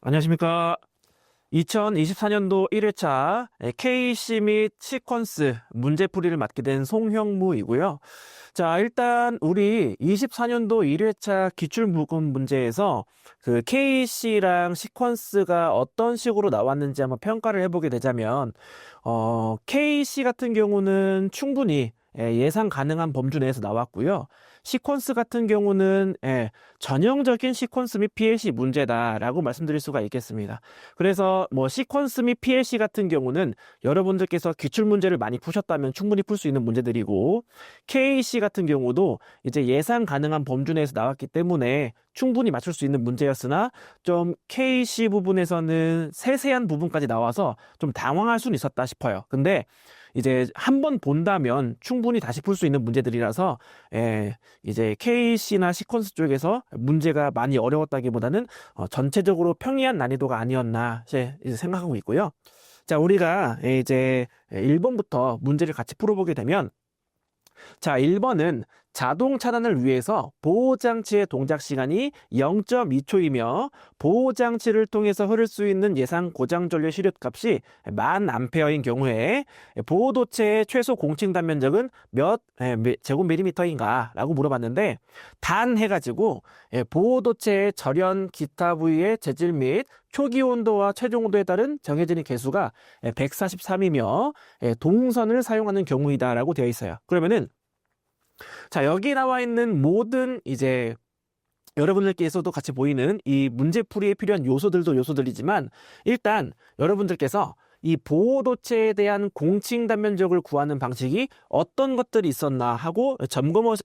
안녕하십니까. 2024년도 1회차 KC 및 시퀀스 문제풀이를 맡게 된 송형무이고요. 자, 일단 우리 24년도 1회차 기출부분 문제에서 그 KC랑 시퀀스가 어떤 식으로 나왔는지 한번 평가를 해보게 되자면, KC 같은 경우는 충분히 예상 가능한 범주 내에서 나왔고요. 시퀀스 같은 경우는 전형적인 시퀀스 및 PLC 문제다라고 말씀드릴 수가 있겠습니다. 그래서 뭐 시퀀스 및 PLC 같은 경우는 여러분들께서 기출 문제를 많이 푸셨다면 충분히 풀 수 있는 문제들이고, KC 같은 경우도 이제 예상 가능한 범주 내에서 나왔기 때문에 충분히 맞출 수 있는 문제였으나 좀 KC 부분에서는 세세한 부분까지 나와서 좀 당황할 수는 있었다 싶어요. 근데 이제 한번 본다면 충분히 다시 풀 수 있는 문제들이라서 이제 KC나 시퀀스 쪽에서 문제가 많이 어려웠다기보다는 전체적으로 평이한 난이도가 아니었나 이제 생각하고 있고요. 자, 우리가 이제 1번부터 문제를 같이 풀어보게 되면, 자, 1번은 자동 차단을 위해서 보호장치의 동작 시간이 0.2초이며 보호장치를 통해서 흐를 수 있는 예상 고장전류 시력값이 1000A인 경우에 보호도체의 최소 공칭 단면적은 몇 제곱밀리미터인가 라고 물어봤는데, 단 해가지고 보호도체의 절연 기타 부위의 재질 및 초기 온도와 최종 온도에 따른 정해지는 개수가 143이며 동선을 사용하는 경우이다라고 되어 있어요. 그러면은 자, 여기 나와 있는 모든 이제 여러분들께서도 같이 보이는 이 문제풀이에 필요한 요소들도 요소들이지만, 일단 여러분들께서 이 보호도체에 대한 공칭 단면적을 구하는 방식이 어떤 것들이 있었나 하고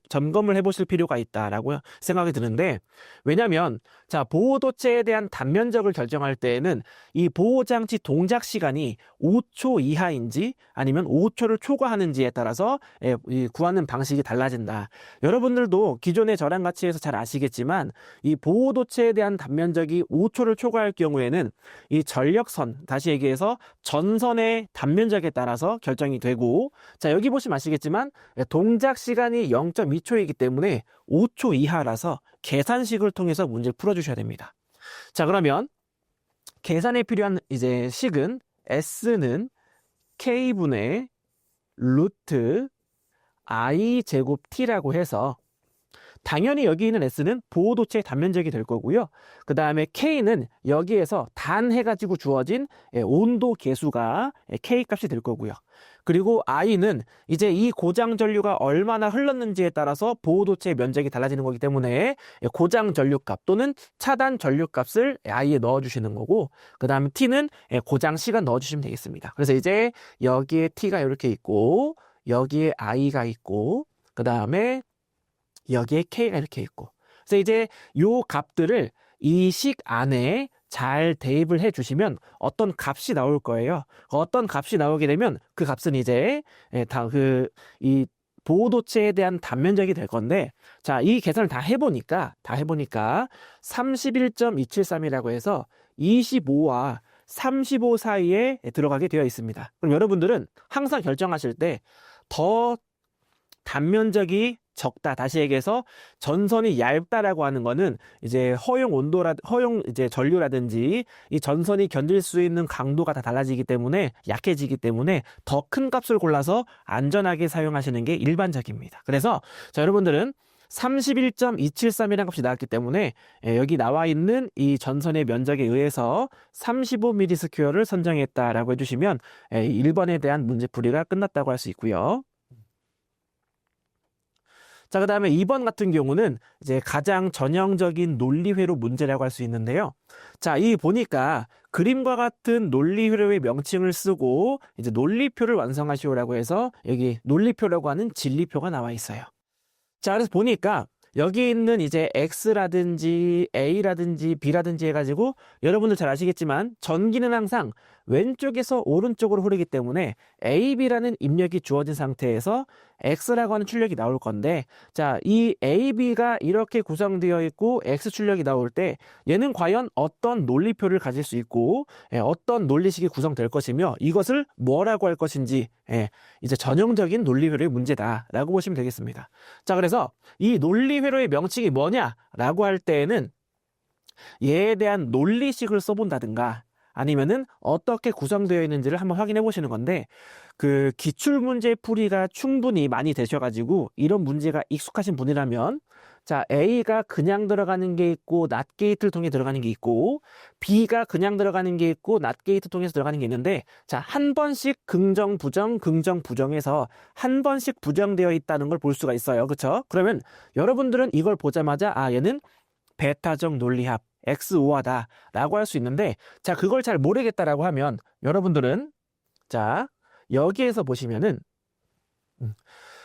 점검을 해보실 필요가 있다라고 생각이 드는데, 왜냐면 자, 보호도체에 대한 단면적을 결정할 때에는 이 보호장치 동작 시간이 5초 이하인지 아니면 5초를 초과하는지에 따라서 이 구하는 방식이 달라진다. 여러분들도 기존의 저랑 같이 해서 잘 아시겠지만, 이 보호도체에 대한 단면적이 5초를 초과할 경우에는 이 전력선, 다시 얘기해서 전선의 단면적에 따라서 결정이 되고, 자, 여기 보시면 아시겠지만 동작 시간이 0.2초이기 때문에 5초 이하라서 계산식을 통해서 문제를 풀어주셔야 됩니다. 자, 그러면 계산에 필요한 이제 식은 S는 K분의 루트 I 제곱 T라고 해서, 당연히 여기 있는 S는 보호도체의 단면적이 될 거고요. 그 다음에 K는 여기에서 단 해가지고 주어진 온도 계수가 K 값이 될 거고요. 그리고 I는 이제 이 고장 전류가 얼마나 흘렀는지에 따라서 보호도체의 면적이 달라지는 거기 때문에 고장 전류값 또는 차단 전류값을 I에 넣어주시는 거고, 그 다음에 T는 고장 시간 넣어주시면 되겠습니다. 그래서 이제 여기에 T가 이렇게 있고 여기에 I가 있고 그 다음에 여기에 K가 이렇게 있고, 그래서 이제 요 값들을 이 식 안에 잘 대입을 해 주시면 어떤 값이 나올 거예요. 어떤 값이 나오게 되면 그 값은 이제 이 보호도체에 대한 단면적이 될 건데, 자, 이 계산을 다 해보니까 31.273이라고 해서 25와 35 사이에 들어가게 되어 있습니다. 그럼 여러분들은 항상 결정하실 때 더 단면적이 적다, 다시 얘기해서 전선이 얇다라고 하는 거는 이제 허용 이제 전류라든지 이 전선이 견딜 수 있는 강도가 다 달라지기 때문에 약해지기 때문에 더 큰 값을 골라서 안전하게 사용하시는 게 일반적입니다. 그래서 자, 여러분들은 31.273이라는 값이 나왔기 때문에 여기 나와 있는 이 전선의 면적에 의해서 35mm2를 선정했다라고 해주시면 1번에 대한 문제풀이가 끝났다고 할 수 있고요. 자, 그 다음에 2번 같은 경우는 이제 가장 전형적인 논리회로 문제라고 할 수 있는데요. 자, 이 보니까 그림과 같은 논리회로의 명칭을 쓰고 이제 논리표를 완성하시오라고 해서 여기 논리표라고 하는 진리표가 나와 있어요. 자, 그래서 보니까 여기 있는 이제 X라든지 A라든지 B라든지 해가지고 여러분들 잘 아시겠지만 전기는 항상 왼쪽에서 오른쪽으로 흐르기 때문에 AB라는 입력이 주어진 상태에서 X라고 하는 출력이 나올 건데, 자, 이 AB가 이렇게 구성되어 있고 X 출력이 나올 때 얘는 과연 어떤 논리표를 가질 수 있고 어떤 논리식이 구성될 것이며 이것을 뭐라고 할 것인지 이제 전형적인 논리회로의 문제다라고 보시면 되겠습니다. 자, 그래서 이 논리회로의 명칭이 뭐냐라고 할 때에는 얘에 대한 논리식을 써본다든가 아니면은 어떻게 구성되어 있는지를 한번 확인해 보시는 건데, 그 기출문제 풀이가 충분히 많이 되셔가지고 이런 문제가 익숙하신 분이라면, 자, A가 그냥 들어가는 게 있고 낫 게이트를 통해 들어가는 게 있고, B가 그냥 들어가는 게 있고 낫 게이트 통해서 들어가는 게 있는데, 자, 한 번씩 긍정 부정 긍정 부정해서 한 번씩 부정되어 있다는 걸 볼 수가 있어요. 그렇죠? 그러면 여러분들은 이걸 보자마자 아, 얘는 베타적 논리합 XO하다 라고 할 수 있는데, 자, 그걸 잘 모르겠다라고 하면 여러분들은, 자, 여기에서 보시면은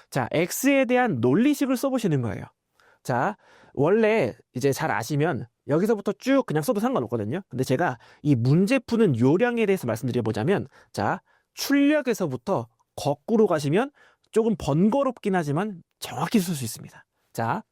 자, X에 대한 논리식을 써보시는 거예요. 자, 원래 이제 잘 아시면 여기서부터 쭉 그냥 써도 상관없거든요. 근데 제가 이 문제 푸는 요령에 대해서 말씀드려보자면, 자, 출력에서부터 거꾸로 가시면 조금 번거롭긴 하지만 정확히 쓸 수 있습니다. 자,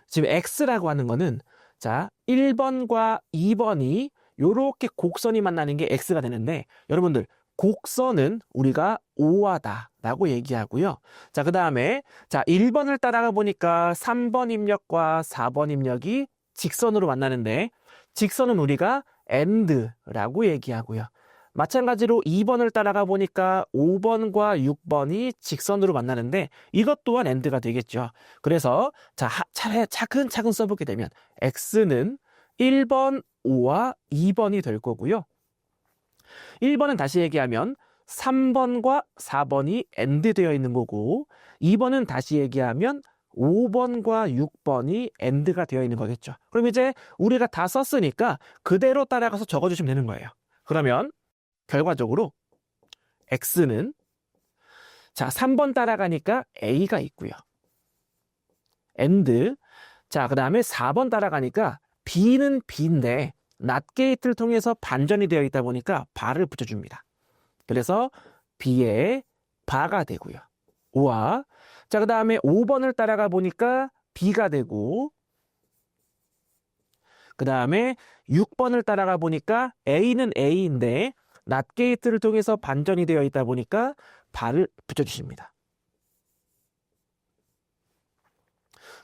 지금 X라고 하는 거는, 자, 1번과 2번이 요렇게 곡선이 만나는 게 X가 되는데, 여러분들 곡선은 우리가 O하다 라고 얘기하고요. 자, 그 다음에 자, 1번을 따라가 보니까 3번 입력과 4번 입력이 직선으로 만나는데, 직선은 우리가 AND라고 얘기하고요. 마찬가지로 2번을 따라가 보니까 5번과 6번이 직선으로 만나는데, 이것 또한 AND가 되겠죠. 그래서 자, 차근차근 써보게 되면 X는 1번, 5와 2번이 될 거고요. 1번은 다시 얘기하면 3번과 4번이 AND 되어 있는 거고, 2번은 다시 얘기하면 5번과 6번이 AND가 되어 있는 거겠죠. 그럼 이제 우리가 다 썼으니까 그대로 따라가서 적어주시면 되는 거예요. 그러면 결과적으로 X는, 자, 3번 따라가니까 A가 있고요. AND. 자, 그 다음에 4번 따라가니까 B는 B인데 낫 게이트를 통해서 반전이 되어 있다 보니까 바를 붙여줍니다. 그래서 B에 바가 되고요. 우와. 자, 그 다음에 5번을 따라가 보니까 B가 되고, 그 다음에 6번을 따라가 보니까 A는 A인데 낫 게이트를 통해서 반전이 되어 있다 보니까 바를 붙여주십니다.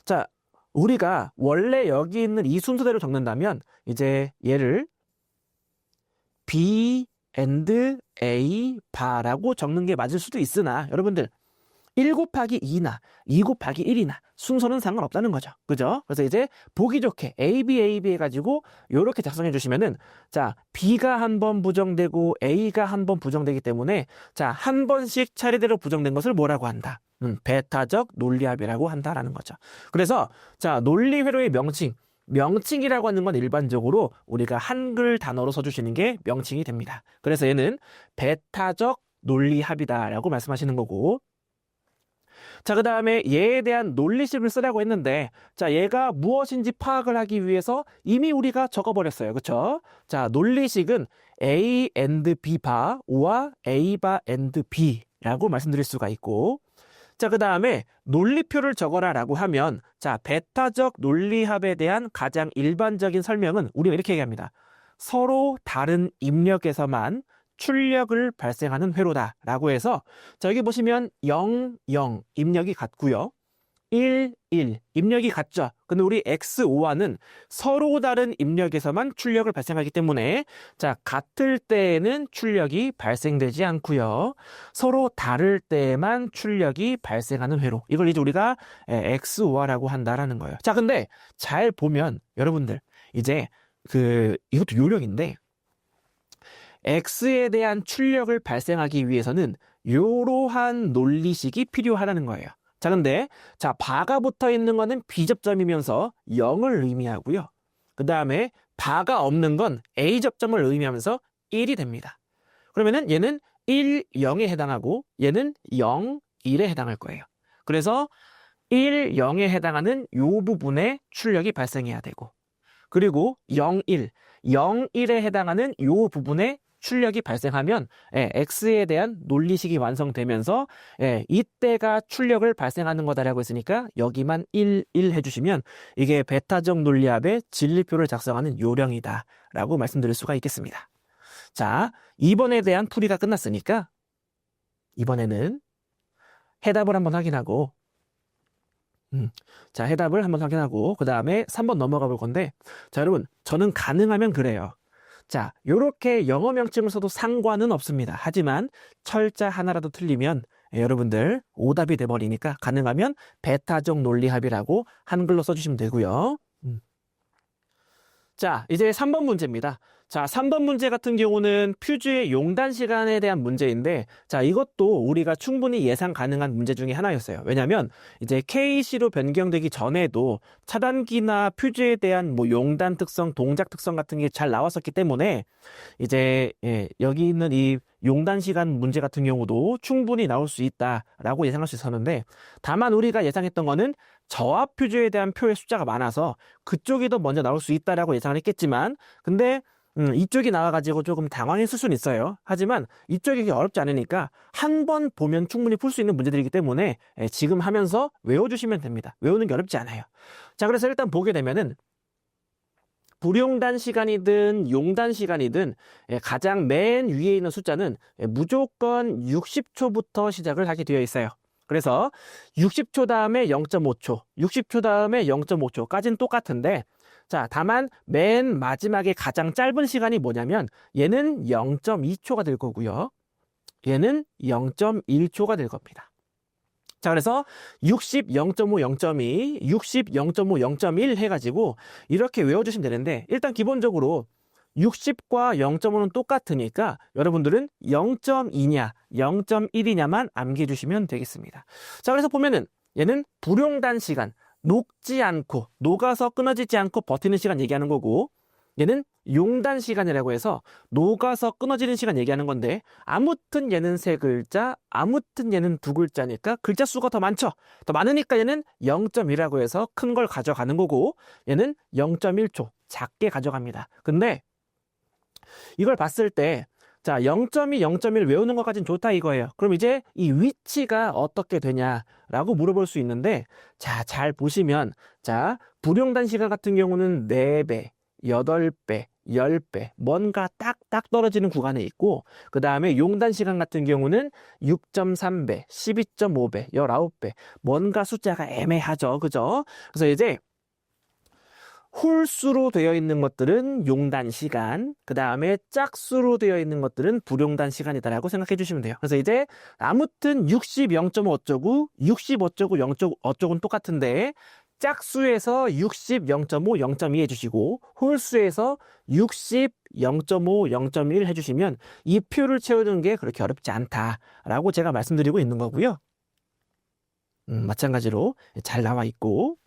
자, 우리가 원래 여기 있는 이 순서대로 적는다면 이제 얘를 B and A 바라고 적는 게 맞을 수도 있으나, 여러분들 1 곱하기 2나 2 곱하기 1이나 순서는 상관없다는 거죠. 그죠? 그래서 이제 보기 좋게 AB 해가지고 요렇게 작성해 주시면은, 자, B가 한 번 부정되고 A가 한 번 부정되기 때문에, 자, 한 번씩 차례대로 부정된 것을 뭐라고 한다? 베타적 논리합이라고 한다라는 거죠. 그래서 자, 논리회로의 명칭이라고 하는 건 일반적으로 우리가 한글 단어로 써주시는 게 명칭이 됩니다. 그래서 얘는 베타적 논리합이다라고 말씀하시는 거고, 자, 그 다음에 얘에 대한 논리식을 쓰라고 했는데, 자, 얘가 무엇인지 파악을 하기 위해서 이미 우리가 적어버렸어요. 그쵸? 자, 논리식은 A and B 바와 A 바 and B라고 말씀드릴 수가 있고, 자, 그 다음에 논리표를 적어라 라고 하면, 자, 베타적 논리합에 대한 가장 일반적인 설명은 우리가 이렇게 얘기합니다. 서로 다른 입력에서만 출력을 발생하는 회로다 라고 해서, 자, 여기 보시면 0, 0 입력이 같고요. 1, 1 입력이 같죠. 근데 우리 X, O와는 서로 다른 입력에서만 출력을 발생하기 때문에, 자, 같을 때에는 출력이 발생되지 않고요. 서로 다를 때에만 출력이 발생하는 회로. 이걸 이제 우리가 X, O라고 한다라는 거예요. 자, 근데 잘 보면 여러분들 이제 이것도 요령인데, X에 대한 출력을 발생하기 위해서는 이러한 논리식이 필요하다는 거예요. 자, 근데 자, 바가 붙어 있는 거는 B접점이면서 0을 의미하고요. 그 다음에 바가 없는 건 A접점을 의미하면서 1이 됩니다. 그러면은 얘는 1, 0에 해당하고 얘는 0, 1에 해당할 거예요. 그래서 1, 0에 해당하는 이 부분에 출력이 발생해야 되고, 그리고 0, 1, 0, 1에 해당하는 이 부분에 출력이 발생하면 X에 대한 논리식이 완성되면서 이때가 출력을 발생하는 거다라고 했으니까 여기만 1, 1 해주시면 이게 베타적 논리합의 진리표를 작성하는 요령이다 라고 말씀드릴 수가 있겠습니다. 자, 2번에 대한 풀이가 끝났으니까 이번에는 해답을 한번 확인하고 자, 해답을 한번 확인하고 그 다음에 3번 넘어가 볼 건데, 자, 여러분, 저는 가능하면 그래요. 자, 요렇게 영어 명칭을 써도 상관은 없습니다. 하지만 철자 하나라도 틀리면 여러분들 오답이 돼버리니까 가능하면 배타적 논리합이라고 한글로 써주시면 되고요. 자, 이제 3번 문제입니다. 자, 3번 문제 같은 경우는 퓨즈의 용단 시간에 대한 문제인데, 자, 이것도 우리가 충분히 예상 가능한 문제 중에 하나였어요. 왜냐면 이제 KC로 변경되기 전에도 차단기나 퓨즈에 대한 뭐 용단 특성, 동작 특성 같은 게 잘 나왔었기 때문에 이제 여기 있는 이 용단 시간 문제 같은 경우도 충분히 나올 수 있다라고 예상할 수 있었는데, 다만 우리가 예상했던 거는 저압 퓨즈에 대한 표의 숫자가 많아서 그쪽이 더 먼저 나올 수 있다라고 예상을 했겠지만, 근데 이쪽이 나와가지고 조금 당황했을 수는 있어요. 하지만 이쪽이 어렵지 않으니까 한 번 보면 충분히 풀 수 있는 문제들이기 때문에 지금 하면서 외워주시면 됩니다. 외우는 게 어렵지 않아요. 자, 그래서 일단 보게 되면은 불용단 시간이든 용단 시간이든 가장 맨 위에 있는 숫자는 무조건 60초부터 시작을 하게 되어 있어요. 그래서 60초 다음에 0.5초, 60초 다음에 0.5초까지는 똑같은데, 자, 다만 맨 마지막에 가장 짧은 시간이 뭐냐면 얘는 0.2초가 될 거고요. 얘는 0.1초가 될 겁니다. 자, 그래서 60, 0.5, 0.2, 60, 0.5, 0.1 해가지고 이렇게 외워주시면 되는데, 일단 기본적으로 60과 0.5는 똑같으니까 여러분들은 0.2냐, 0.1이냐만 암기해주시면 되겠습니다. 자, 그래서 보면은 얘는 불용단 시간, 녹지 않고, 녹아서 끊어지지 않고 버티는 시간 얘기하는 거고, 얘는 용단 시간이라고 해서 녹아서 끊어지는 시간 얘기하는 건데, 아무튼 얘는 세 글자, 아무튼 얘는 두 글자니까 글자 수가 더 많죠. 더 많으니까 얘는 0.1이라고 해서 큰 걸 가져가는 거고, 얘는 0.1초 작게 가져갑니다. 근데 이걸 봤을 때, 자, 0.2, 0.1 외우는 것까지는 좋다 이거예요. 그럼 이제 이 위치가 어떻게 되냐라고 물어볼 수 있는데, 자, 잘 보시면, 자, 불용단 시간 같은 경우는 4배, 8배, 10배, 뭔가 딱딱 떨어지는 구간에 있고, 그 다음에 용단 시간 같은 경우는 6.3배, 12.5배, 19배, 뭔가 숫자가 애매하죠. 그죠? 그래서 이제 홀수로 되어 있는 것들은 용단 시간, 그 다음에 짝수로 되어 있는 것들은 불용단 시간이다라고 생각해 주시면 돼요. 그래서 이제 아무튼 60, 0.5 어쩌고, 60 어쩌고, 0 어쩌고는 똑같은데, 짝수에서 60, 0.5, 0.2 해주시고, 홀수에서 60, 0.5, 0.1 해주시면 이 표를 채우는 게 그렇게 어렵지 않다라고 제가 말씀드리고 있는 거고요. 마찬가지로 잘 나와 있고.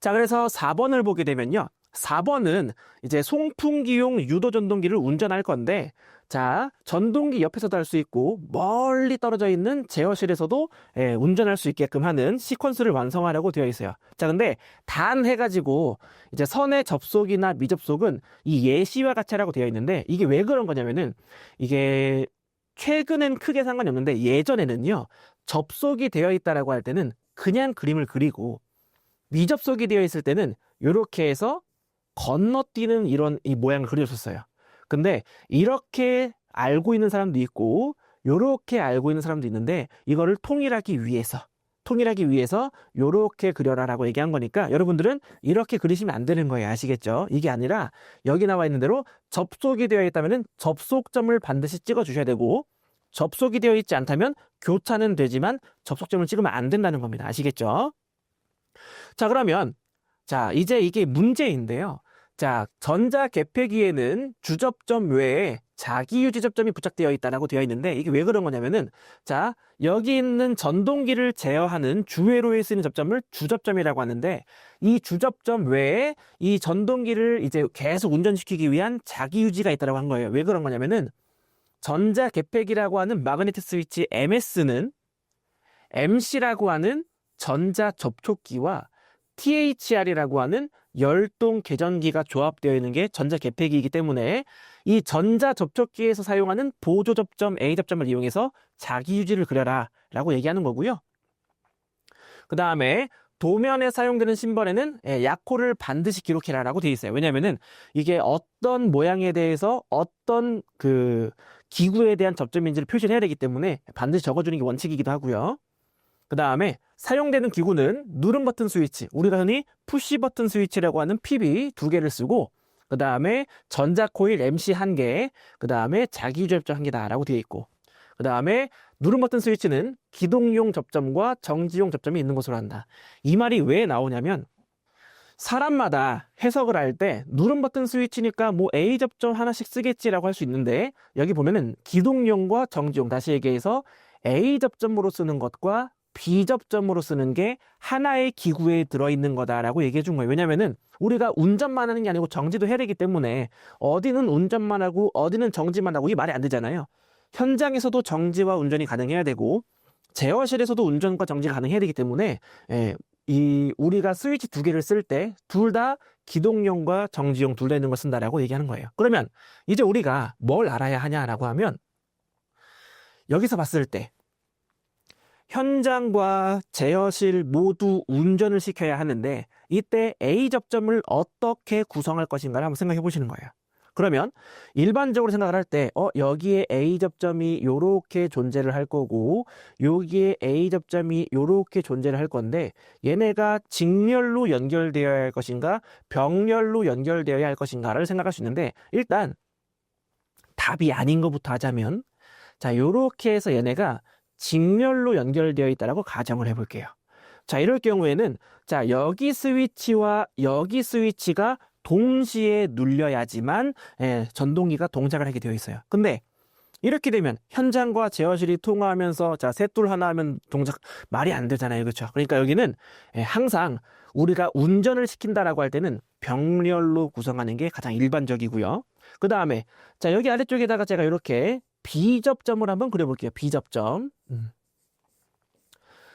자, 그래서 4번을 보게 되면요. 4번은 이제 송풍기용 유도전동기를 운전할 건데, 자, 전동기 옆에서도 할 수 있고 멀리 떨어져 있는 제어실에서도 운전할 수 있게끔 하는 시퀀스를 완성하라고 되어 있어요. 자, 근데 단 해가지고 이제 선의 접속이나 미접속은 이 예시와 같이 하라고 되어 있는데, 이게 왜 그런 거냐면은, 이게 최근엔 크게 상관이 없는데 예전에는요, 접속이 되어 있다라고 할 때는 그냥 그림을 그리고, 미접속이 되어 있을 때는 이렇게 해서 건너뛰는 이런 이 모양을 그려줬어요. 근데 이렇게 알고 있는 사람도 있고 이렇게 알고 있는 사람도 있는데, 이거를 통일하기 위해서 이렇게 그려라라고 얘기한 거니까 여러분들은 이렇게 그리시면 안 되는 거예요. 아시겠죠? 이게 아니라 여기 나와 있는 대로 접속이 되어 있다면 접속점을 반드시 찍어 주셔야 되고, 접속이 되어 있지 않다면 교차는 되지만 접속점을 찍으면 안 된다는 겁니다. 아시겠죠? 자, 그러면 자, 이제 이게 문제인데요. 자, 전자 개폐기에는 주접점 외에 자기유지 접점이 부착되어 있다라고 되어 있는데, 이게 왜 그런 거냐면은, 자, 여기 있는 전동기를 제어하는 주회로에 쓰이는 접점을 주접점이라고 하는데, 이 주접점 외에 이 전동기를 이제 계속 운전시키기 위한 자기유지가 있다라고 한 거예요. 왜 그런 거냐면은, 전자 개폐기라고 하는 마그네틱 스위치 MS는 MC라고 하는 전자 접촉기와 THR이라고 하는 열동 계전기가 조합되어 있는 게 전자 개폐기이기 때문에, 이 전자 접촉기에서 사용하는 보조 접점 A 접점을 이용해서 자기 유지를 그려라 라고 얘기하는 거고요. 그 다음에 도면에 사용되는 심벌에는 약호를 반드시 기록해라 라고 되어 있어요. 왜냐면은 이게 어떤 모양에 대해서 어떤 그 기구에 대한 접점인지를 표시를 해야 되기 때문에 반드시 적어주는 게 원칙이기도 하고요. 그 그 다음에 사용되는 기구는 누름 버튼 스위치, 우리가 흔히 푸시 버튼 스위치라고 하는 PB 2개를 쓰고, 그 다음에 전자코일 MC 1개, 그 다음에 자기유지 접점 1개다라고 되어 있고, 그 다음에 누름 버튼 스위치는 기동용 접점과 정지용 접점이 있는 것으로 한다. 이 말이 왜 나오냐면, 사람마다 해석을 할 때 누름 버튼 스위치니까 뭐 A 접점 하나씩 쓰겠지라고 할 수 있는데, 여기 보면은 기동용과 정지용, 다시 얘기해서 A 접점으로 쓰는 것과 B 접점으로 쓰는 게 하나의 기구에 들어있는 거다라고 얘기해 준 거예요. 왜냐면은 우리가 운전만 하는 게 아니고 정지도 해야 되기 때문에 어디는 운전만 하고 어디는 정지만 하고, 이 말이 안 되잖아요. 현장에서도 정지와 운전이 가능해야 되고 제어실에서도 운전과 정지가 가능해야 되기 때문에 우리가 스위치 2개를 쓸 때 둘 다 기동용과 정지용 둘 다 있는 걸 쓴다라고 얘기하는 거예요. 그러면 이제 우리가 뭘 알아야 하냐라고 하면, 여기서 봤을 때 현장과 제어실 모두 운전을 시켜야 하는데, 이때 A 접점을 어떻게 구성할 것인가를 한번 생각해 보시는 거예요. 그러면 일반적으로 생각을 할 때 여기에 A 접점이 요렇게 존재를 할 거고 여기에 A 접점이 요렇게 존재를 할 건데, 얘네가 직렬로 연결되어야 할 것인가 병렬로 연결되어야 할 것인가를 생각할 수 있는데, 일단 답이 아닌 것부터 하자면, 자, 요렇게 해서 얘네가 직렬로 연결되어 있다라고 가정을 해볼게요. 자, 이럴 경우에는 자, 여기 스위치와 여기 스위치가 동시에 눌려야지만 전동기가 동작을 하게 되어 있어요. 근데 이렇게 되면 현장과 제어실이 통화하면서 자, 셋둘 하나 하면 동작 말이 안 되잖아요. 그렇죠? 그러니까 여기는 항상 우리가 운전을 시킨다라고 할 때는 병렬로 구성하는 게 가장 일반적이고요. 그 다음에 자, 여기 아래쪽에다가 제가 이렇게 B접점을 한번 그려볼게요. B접점.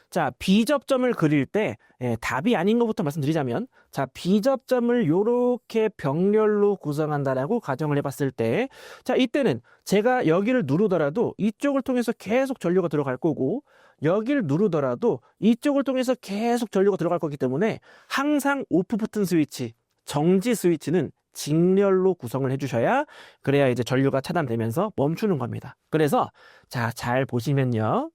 자, B접점을 그릴 때 답이 아닌 것부터 말씀드리자면, 자, B접점을 요렇게 병렬로 구성한다라고 가정을 해봤을 때, 자, 이때는 제가 여기를 누르더라도 이쪽을 통해서 계속 전류가 들어갈 거고, 여기를 누르더라도 이쪽을 통해서 계속 전류가 들어갈 거기 때문에 항상 오프 버튼 스위치, 정지 스위치는 직렬로 구성을 해주셔야, 그래야 이제 전류가 차단되면서 멈추는 겁니다. 그래서 자, 잘 보시면요,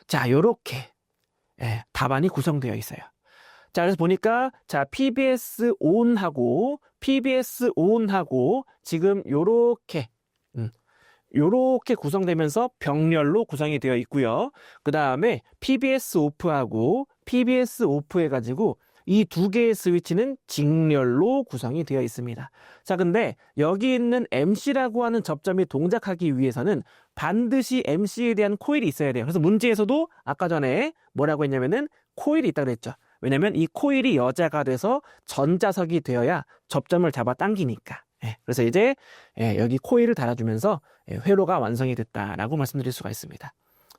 자, 요렇게 답안이 구성되어 있어요. 자, 그래서 보니까 자, PBS ON하고 PBS ON하고 지금 요렇게 구성되면서 병렬로 구성이 되어 있고요. 그 다음에 PBS OFF하고 PBS OFF 해가지고 이 두 개의 스위치는 직렬로 구성이 되어 있습니다. 자, 근데 여기 있는 MC라고 하는 접점이 동작하기 위해서는 반드시 MC에 대한 코일이 있어야 돼요. 그래서 문제에서도 아까 전에 뭐라고 했냐면은 코일이 있다고 그랬죠. 왜냐면 이 코일이 여자가 돼서 전자석이 되어야 접점을 잡아 당기니까. 그래서 이제 여기 코일을 달아주면서 회로가 완성이 됐다라고 말씀드릴 수가 있습니다.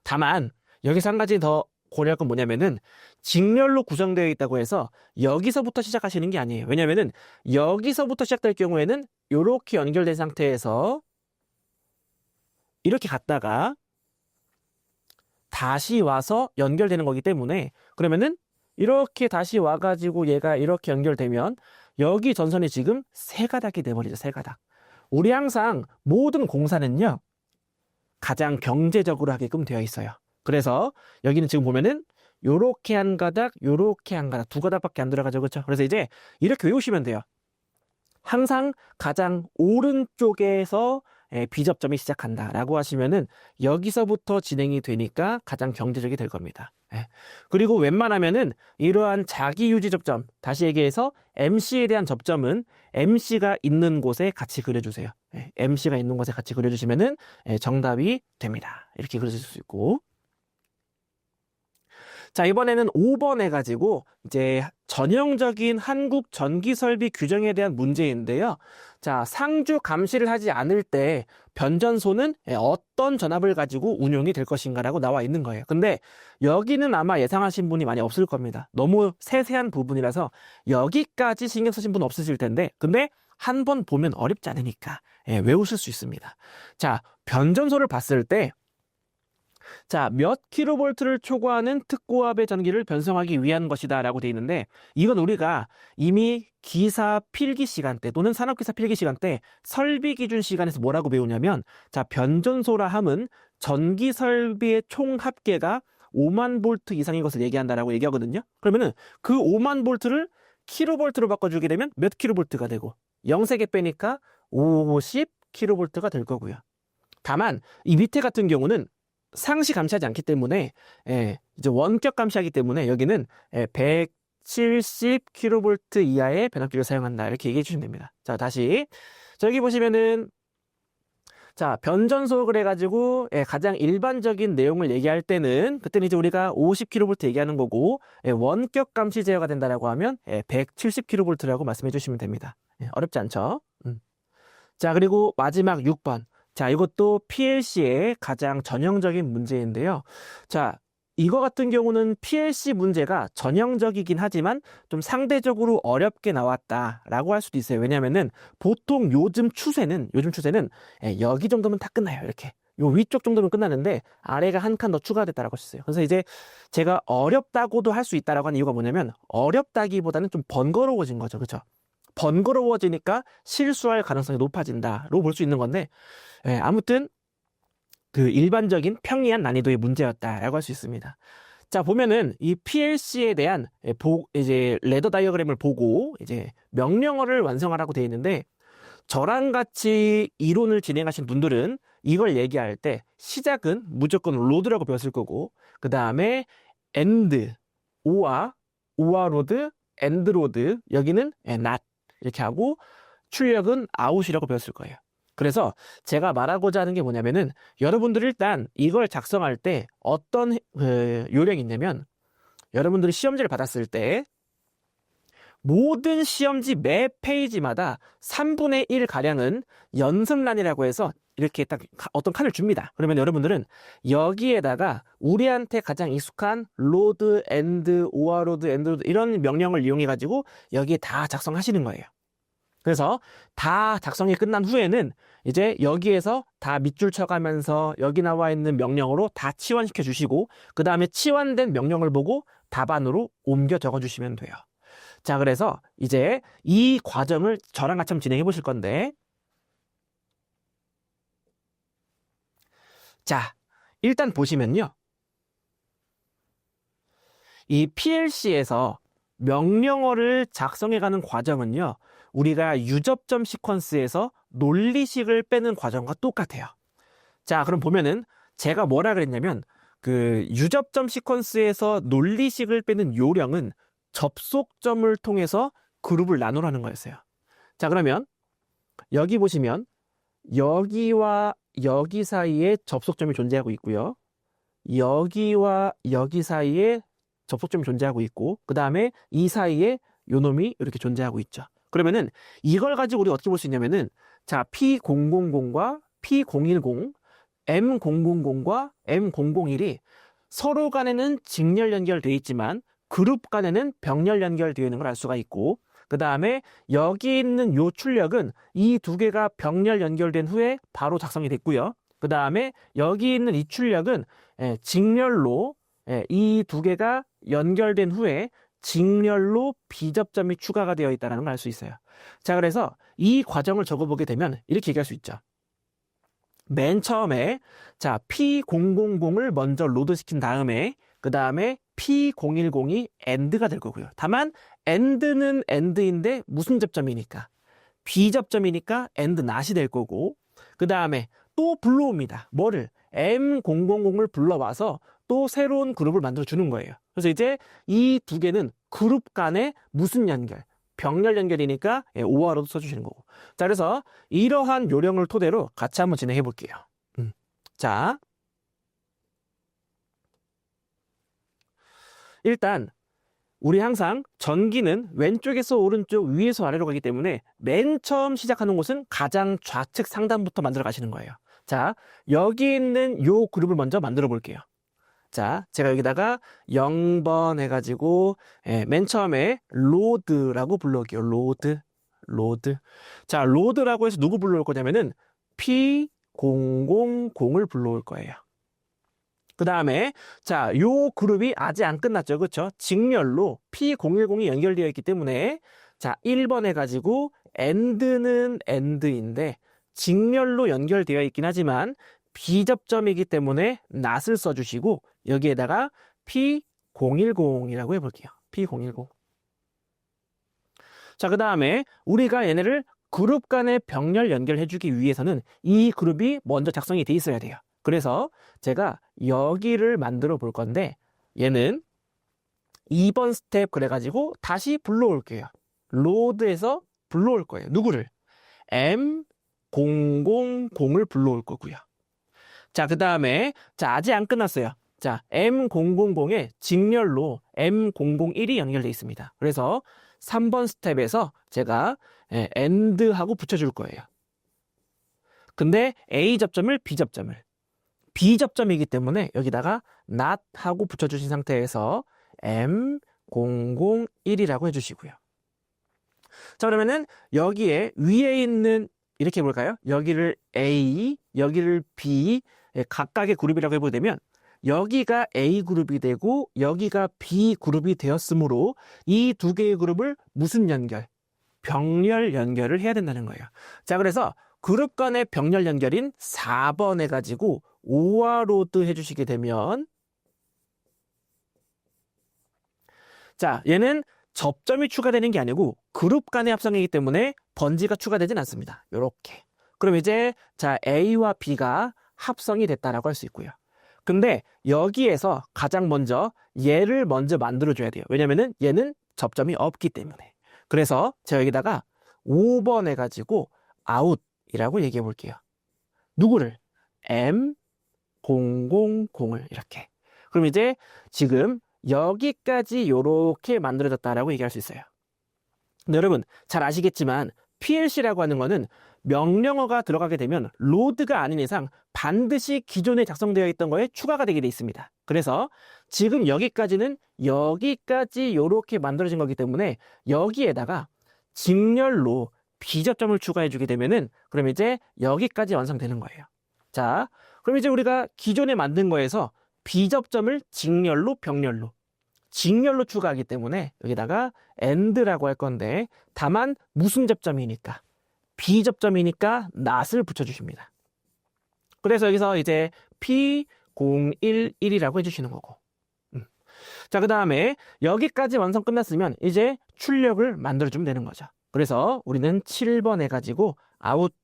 다만 여기서 한 가지 더 고려할 건 뭐냐면은, 직렬로 구성되어 있다고 해서 여기서부터 시작하시는 게 아니에요. 왜냐면은 여기서부터 시작될 경우에는 이렇게 연결된 상태에서 이렇게 갔다가 다시 와서 연결되는 거기 때문에, 그러면은 이렇게 다시 와가지고 얘가 이렇게 연결되면 여기 전선이 지금 세 가닥이 돼버리죠. 세 가닥. 우리 항상 모든 공사는요, 가장 경제적으로 하게끔 되어 있어요. 그래서 여기는 지금 보면은 요렇게 한 가닥, 요렇게 한 가닥, 두 가닥밖에 안 들어가죠. 그렇죠? 그래서 이제 이렇게 외우시면 돼요. 항상 가장 오른쪽에서 B접점이 시작한다라고 하시면은 여기서부터 진행이 되니까 가장 경제적이 될 겁니다. 그리고 웬만하면은 이러한 자기 유지 접점, 다시 얘기해서 MC에 대한 접점은 MC가 있는 곳에 같이 그려주세요. MC가 있는 곳에 같이 그려주시면은 정답이 됩니다. 이렇게 그려줄 수 있고. 자, 이번에는 5번 해가지고 이제 전형적인 한국 전기설비 규정에 대한 문제인데요. 자, 상주 감시를 하지 않을 때 변전소는 어떤 전압을 가지고 운용이 될 것인가라고 나와 있는 거예요. 근데 여기는 아마 예상하신 분이 많이 없을 겁니다. 너무 세세한 부분이라서 여기까지 신경 쓰신 분 없으실 텐데, 근데 한 번 보면 어렵지 않으니까 외우실 수 있습니다. 자, 변전소를 봤을 때 자, 몇 킬로볼트를 초과하는 특고압의 전기를 변성하기 위한 것이다 라고 되어 있는데, 이건 우리가 이미 기사 필기 시간 때 또는 산업기사 필기 시간 때 설비 기준 시간에서 뭐라고 배우냐면, 자, 변전소라 함은 전기 설비의 총 합계가 5만 볼트 이상인 것을 얘기한다라고 얘기하거든요. 그러면은 그 5만 볼트를 킬로볼트로 바꿔주게 되면 몇 킬로볼트가 되고 0세 빼니까 50 킬로볼트가 될 거고요. 다만 이 밑에 같은 경우는 상시 감시하지 않기 때문에 이제 원격 감시하기 때문에 여기는 170 킬로볼트 이하의 변압기를 사용한다 이렇게 얘기해 주시면 됩니다. 자, 다시 여기 보시면은 자, 변전소를 해가지고 가장 일반적인 내용을 얘기할 때는 그때는 이제 우리가 50kV 얘기하는 거고 원격 감시 제어가 된다라고 하면 170kV라고 말씀해 주시면 됩니다. 어렵지 않죠? 자, 그리고 마지막 6번. 자, 이것도 PLC의 가장 전형적인 문제인데요. 자, 이거 같은 경우는 PLC 문제가 전형적이긴 하지만 좀 상대적으로 어렵게 나왔다라고 할 수도 있어요. 왜냐면은 보통 요즘 추세는 여기 정도면 다 끝나요. 이렇게. 요 위쪽 정도면 끝나는데 아래가 한 칸 더 추가됐다라고 했어요. 그래서 이제 제가 어렵다고도 할 수 있다라고 하는 이유가 뭐냐면 어렵다기보다는 좀 번거로워진 거죠. 그렇죠? 번거로워지니까 실수할 가능성이 높아진다로 볼 수 있는 건데 아무튼 그 일반적인 평이한 난이도의 문제였다라고 할 수 있습니다. 자, 보면은 이 PLC에 대한 이제 레더 다이어그램을 보고 이제 명령어를 완성하라고 되어 있는데 저랑 같이 이론을 진행하신 분들은 이걸 얘기할 때 시작은 무조건 로드라고 배웠을 거고 그 다음에 엔드, 오아 로드, 엔드 로드 여기는 not 이렇게 하고 출력은 아웃이라고 배웠을 거예요. 그래서 제가 말하고자 하는 게 뭐냐면은 여러분들 일단 이걸 작성할 때 어떤 요령이 있냐면 여러분들이 시험지를 받았을 때 모든 시험지 매 페이지마다 3분의 1 가량은 연습란이라고 해서 이렇게 딱 어떤 칸을 줍니다. 그러면 여러분들은 여기에다가 우리한테 가장 익숙한 로드, 엔드, 오아로드, 엔드로드 이런 명령을 이용해 가지고 여기에 다 작성하시는 거예요. 그래서 다 작성이 끝난 후에는 이제 여기에서 다 밑줄 쳐가면서 여기 나와 있는 명령어로 다 치환시켜 주시고 그 다음에 치환된 명령을 보고 답안으로 옮겨 적어 주시면 돼요. 자, 그래서 이제 이 과정을 저랑 같이 한번 진행해 보실 건데 자, 일단 보시면요. 이 PLC에서 명령어를 작성해가는 과정은요. 우리가 유접점 시퀀스에서 논리식을 빼는 과정과 똑같아요. 자, 그럼 보면은 제가 뭐라 그랬냐면 그 유접점 시퀀스에서 논리식을 빼는 요령은 접속점을 통해서 그룹을 나누라는 거였어요. 자, 그러면 여기 보시면 여기와 여기 사이에 접속점이 존재하고 있고요. 여기와 여기 사이에 접속점이 존재하고 있고 그 다음에 이 사이에 요놈이 이렇게 존재하고 있죠. 그러면은 이걸 가지고 우리 어떻게 볼 수 있냐면은 자, P000과 P010, M000과 M001이 서로 간에는 직렬 연결되어 있지만 그룹 간에는 병렬 연결되어 있는 걸 알 수가 있고 그 다음에 여기 있는 요 출력은 이 두 개가 병렬 연결된 후에 바로 작성이 됐고요. 그 다음에 여기 있는 이 출력은 직렬로 이 두 개가 연결된 후에 직렬로 비접점이 추가가 되어 있다는 걸 알 수 있어요. 자, 그래서 이 과정을 적어보게 되면 이렇게 얘기할 수 있죠. 맨 처음에 자 P000을 먼저 로드시킨 다음에 그 다음에 P010이 AND가 될 거고요. 다만 AND는 AND인데 무슨 접점이니까 비접점이니까 AND not이 될 거고 그 다음에 또 불러옵니다. 뭐를? M000을 불러와서 또 새로운 그룹을 만들어 주는 거예요. 그래서 이제 이 두 개는 그룹 간에 무슨 연결? 병렬 연결이니까 오화로도 써주시는 거고. 자, 그래서 이러한 요령을 토대로 같이 한번 진행해 볼게요. 자, 일단 우리 항상 전기는 왼쪽에서 오른쪽, 위에서 아래로 가기 때문에 맨 처음 시작하는 곳은 가장 좌측 상단부터 만들어 가시는 거예요. 자, 여기 있는 요 그룹을 먼저 만들어 볼게요. 자, 제가 여기다가 0번 해가지고 맨 처음에 로드라고 불러올게요. 로드. 자, 로드라고 해서 누구 불러올 거냐면은 P000을 불러올 거예요. 그 다음에 자, 요 그룹이 아직 안 끝났죠. 그렇죠? 직렬로 P010이 연결되어 있기 때문에 자, 1번 해가지고 AND는 AND인데 직렬로 연결되어 있긴 하지만 비접점이기 때문에 not을 써주시고 여기에다가 P010이라고 해볼게요. P010. 자, 그 다음에 우리가 얘네를 그룹 간의 병렬 연결해주기 위해서는 이 그룹이 먼저 작성이 돼 있어야 돼요. 그래서 제가 여기를 만들어 볼 건데 얘는 2번 스텝 그래가지고 다시 불러올게요. 로드에서 불러올 거예요. 누구를? M000을 불러올 거고요. 자, 그 다음에 자 아직 안 끝났어요. 자, M000의 직렬로 M001이 연결되어 있습니다. 그래서 3번 스텝에서 제가 AND하고 붙여줄 거예요. 근데 A 접점을 B 접점을 B접점이기 때문에 여기다가 not하고 붙여주신 상태에서 M001이라고 해주시고요. 자, 그러면은 여기에 위에 있는 이렇게 해볼까요? 여기를 A, 여기를 B 각각의 그룹이라고 해보게 되면 여기가 A 그룹이 되고 여기가 B 그룹이 되었으므로 이 두 개의 그룹을 무슨 연결? 병렬 연결을 해야 된다는 거예요. 자, 그래서 그룹 간의 병렬 연결인 4번 해가지고 오화로드 해주시게 되면 자, 얘는 접점이 추가되는 게 아니고 그룹 간의 합성이기 때문에 번지가 추가되진 않습니다. 요렇게. 그럼 이제 자 A와 B가 합성이 됐다라고 할 수 있고요. 근데 여기에서 가장 먼저 얘를 먼저 만들어줘야 돼요. 왜냐면은 얘는 접점이 없기 때문에. 그래서 제가 여기다가 5번 해가지고 out이라고 얘기해 볼게요. 누구를? M000을 이렇게. 그럼 이제 지금 여기까지 요렇게 만들어졌다라고 얘기할 수 있어요. 근데 여러분 잘 아시겠지만 PLC라고 하는 거는 명령어가 들어가게 되면 로드가 아닌 이상 반드시 기존에 작성되어 있던 거에 추가가 되게 돼 있습니다. 그래서 지금 여기까지는 여기까지 요렇게 만들어진 거기 때문에 여기에다가 직렬로 B접점을 추가해 주게 되면은 그럼 이제 여기까지 완성되는 거예요. 자, 그럼 이제 우리가 기존에 만든 거에서 B접점을 직렬로 병렬로 추가하기 때문에 여기다가 AND라고 할 건데 다만 무슨 접점이니까 B접점이니까 not을 붙여주십니다. 그래서 여기서 이제 P011이라고 해주시는 거고. 자, 그 다음에 여기까지 완성 끝났으면 이제 출력을 만들어주면 되는 거죠. 그래서 우리는 7번 해가지고 out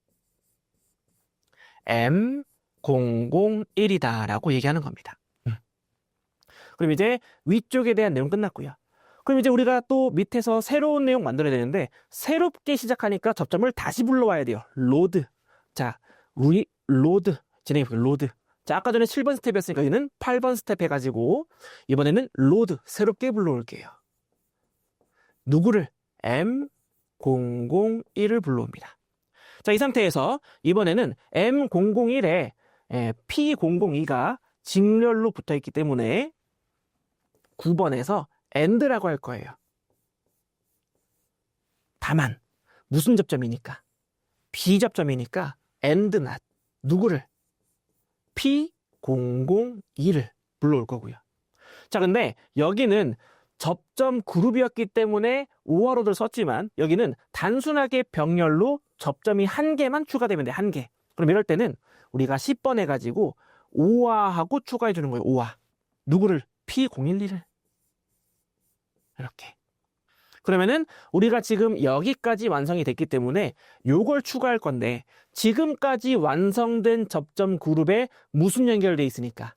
M001이다 라고 얘기하는 겁니다. 그럼 이제 위쪽에 대한 내용 끝났고요. 그럼 이제 우리가 또 밑에서 새로운 내용 만들어야 되는데 새롭게 시작하니까 접점을 다시 불러와야 돼요. 로드. 자, 로드 진행해볼게요. 로드. 자, 아까 전에 7번 스텝이었으니까 여기는 8번 스텝 해가지고 이번에는 로드 새롭게 불러올게요. 누구를? M001을 불러옵니다. 자, 이 상태에서 이번에는 M001에 P002가 직렬로 붙어있기 때문에 9번에서 AND라고 할 거예요. 다만 무슨 접점이니까? B접점이니까 AND not. 누구를? P002를 불러올 거고요. 자, 근데 여기는 접점 그룹이었기 때문에 오화로드를 썼지만 여기는 단순하게 병렬로 접점이 한 개만 추가되면 돼. 한 개. 그럼 이럴 때는 우리가 10번 해가지고 오화하고 추가해 주는 거예요. 오화. 누구를? P012를. 이렇게. 그러면은 우리가 지금 여기까지 완성이 됐기 때문에 요걸 추가할 건데 지금까지 완성된 접점 그룹에 무슨 연결돼 있으니까?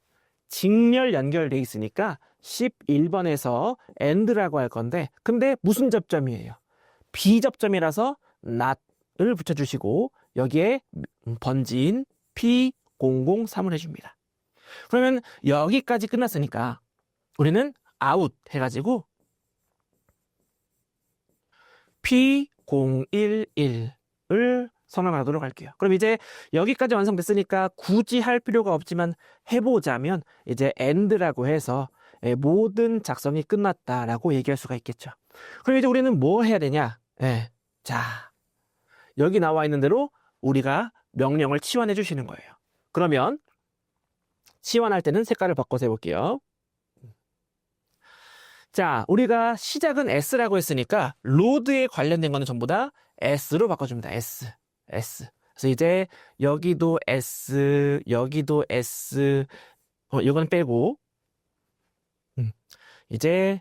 직렬 연결돼 있으니까 11번에서 AND라고 할 건데 근데 무슨 접점이에요? B접점이라서 not을 붙여주시고 여기에 번지인 P003을 해줍니다. 그러면 여기까지 끝났으니까 우리는 out 해가지고 P011을 선언하도록 할게요. 그럼 이제 여기까지 완성됐으니까 굳이 할 필요가 없지만 해보자면 이제 AND라고 해서 모든 작성이 끝났다라고 얘기할 수가 있겠죠. 그럼 이제 우리는 뭐 해야 되냐? 자, 여기 나와 있는 대로 우리가 명령을 치환해 주시는 거예요. 그러면 치환할 때는 색깔을 바꿔서 해볼게요. 자, 우리가 시작은 S라고 했으니까 로드에 관련된 거는 전부 다 S로 바꿔줍니다. S. 그래서 이제 여기도 S, 여기도 S, 이건 빼고 이제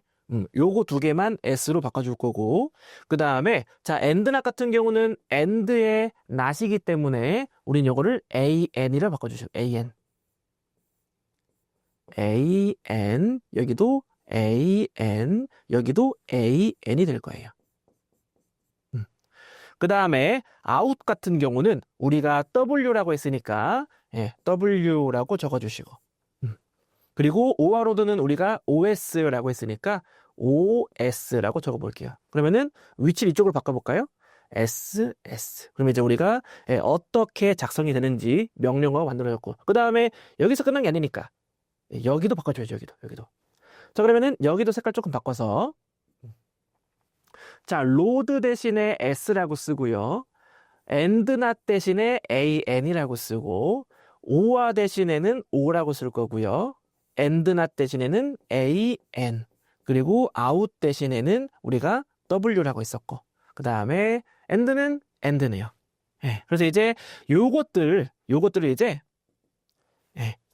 요거 두 개만 S로 바꿔줄 거고, 그 다음에 자 AND not 같은 경우는 AND의 not이기 때문에 우린 요거를 AN이라 바꿔주시고 AN, AN, 여기도 AN, 여기도 AN이 될 거예요. 그 다음에 out 같은 경우는 우리가 W라고 했으니까 W라고 적어주시고, 그리고 오버로드는 우리가 OS라고 했으니까 OS라고 적어볼게요. 그러면은 위치를 이쪽으로 바꿔볼까요? SS. 그러면 이제 우리가 어떻게 작성이 되는지 명령어가 만들어졌고, 그 다음에 여기서 끝난 게 아니니까 여기도 바꿔줘야죠. 여기도. 자, 그러면은 여기도 색깔 조금 바꿔서, 자, 로드 대신에 S라고 쓰고요. AND not 대신에 AN이라고 쓰고, OR 대신에는 O라고 쓸 거고요. AND not 대신에는 AN, 그리고 out 대신에는 우리가 W라고 했었고, 그 다음에 AND는 AND네요. 그래서 이제 요것들을 이제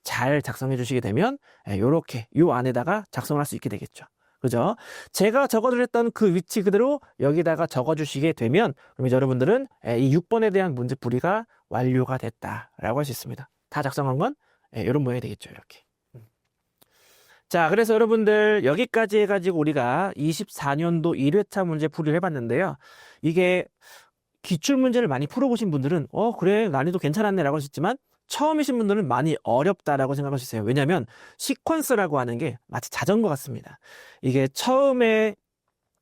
잘 작성해 주시게 되면 요렇게 요 안에다가 작성을 할 수 있게 되겠죠. 그죠? 제가 적어드렸던 그 위치 그대로 여기다가 적어주시게 되면, 그럼 이제 여러분들은 이 6번에 대한 문제풀이가 완료가 됐다라고 할 수 있습니다. 다 작성한 건 이런 모양이 되겠죠. 이렇게. 자, 그래서 여러분들 여기까지 해가지고 우리가 24년도 1회차 문제풀이를 해봤는데요. 이게 기출문제를 많이 풀어보신 분들은 그래 난이도 괜찮았네 라고 할 수 있지만, 처음이신 분들은 많이 어렵다라고 생각할 수 있어요. 왜냐하면 시퀀스라고 하는 게 마치 자전거 같습니다. 이게 처음에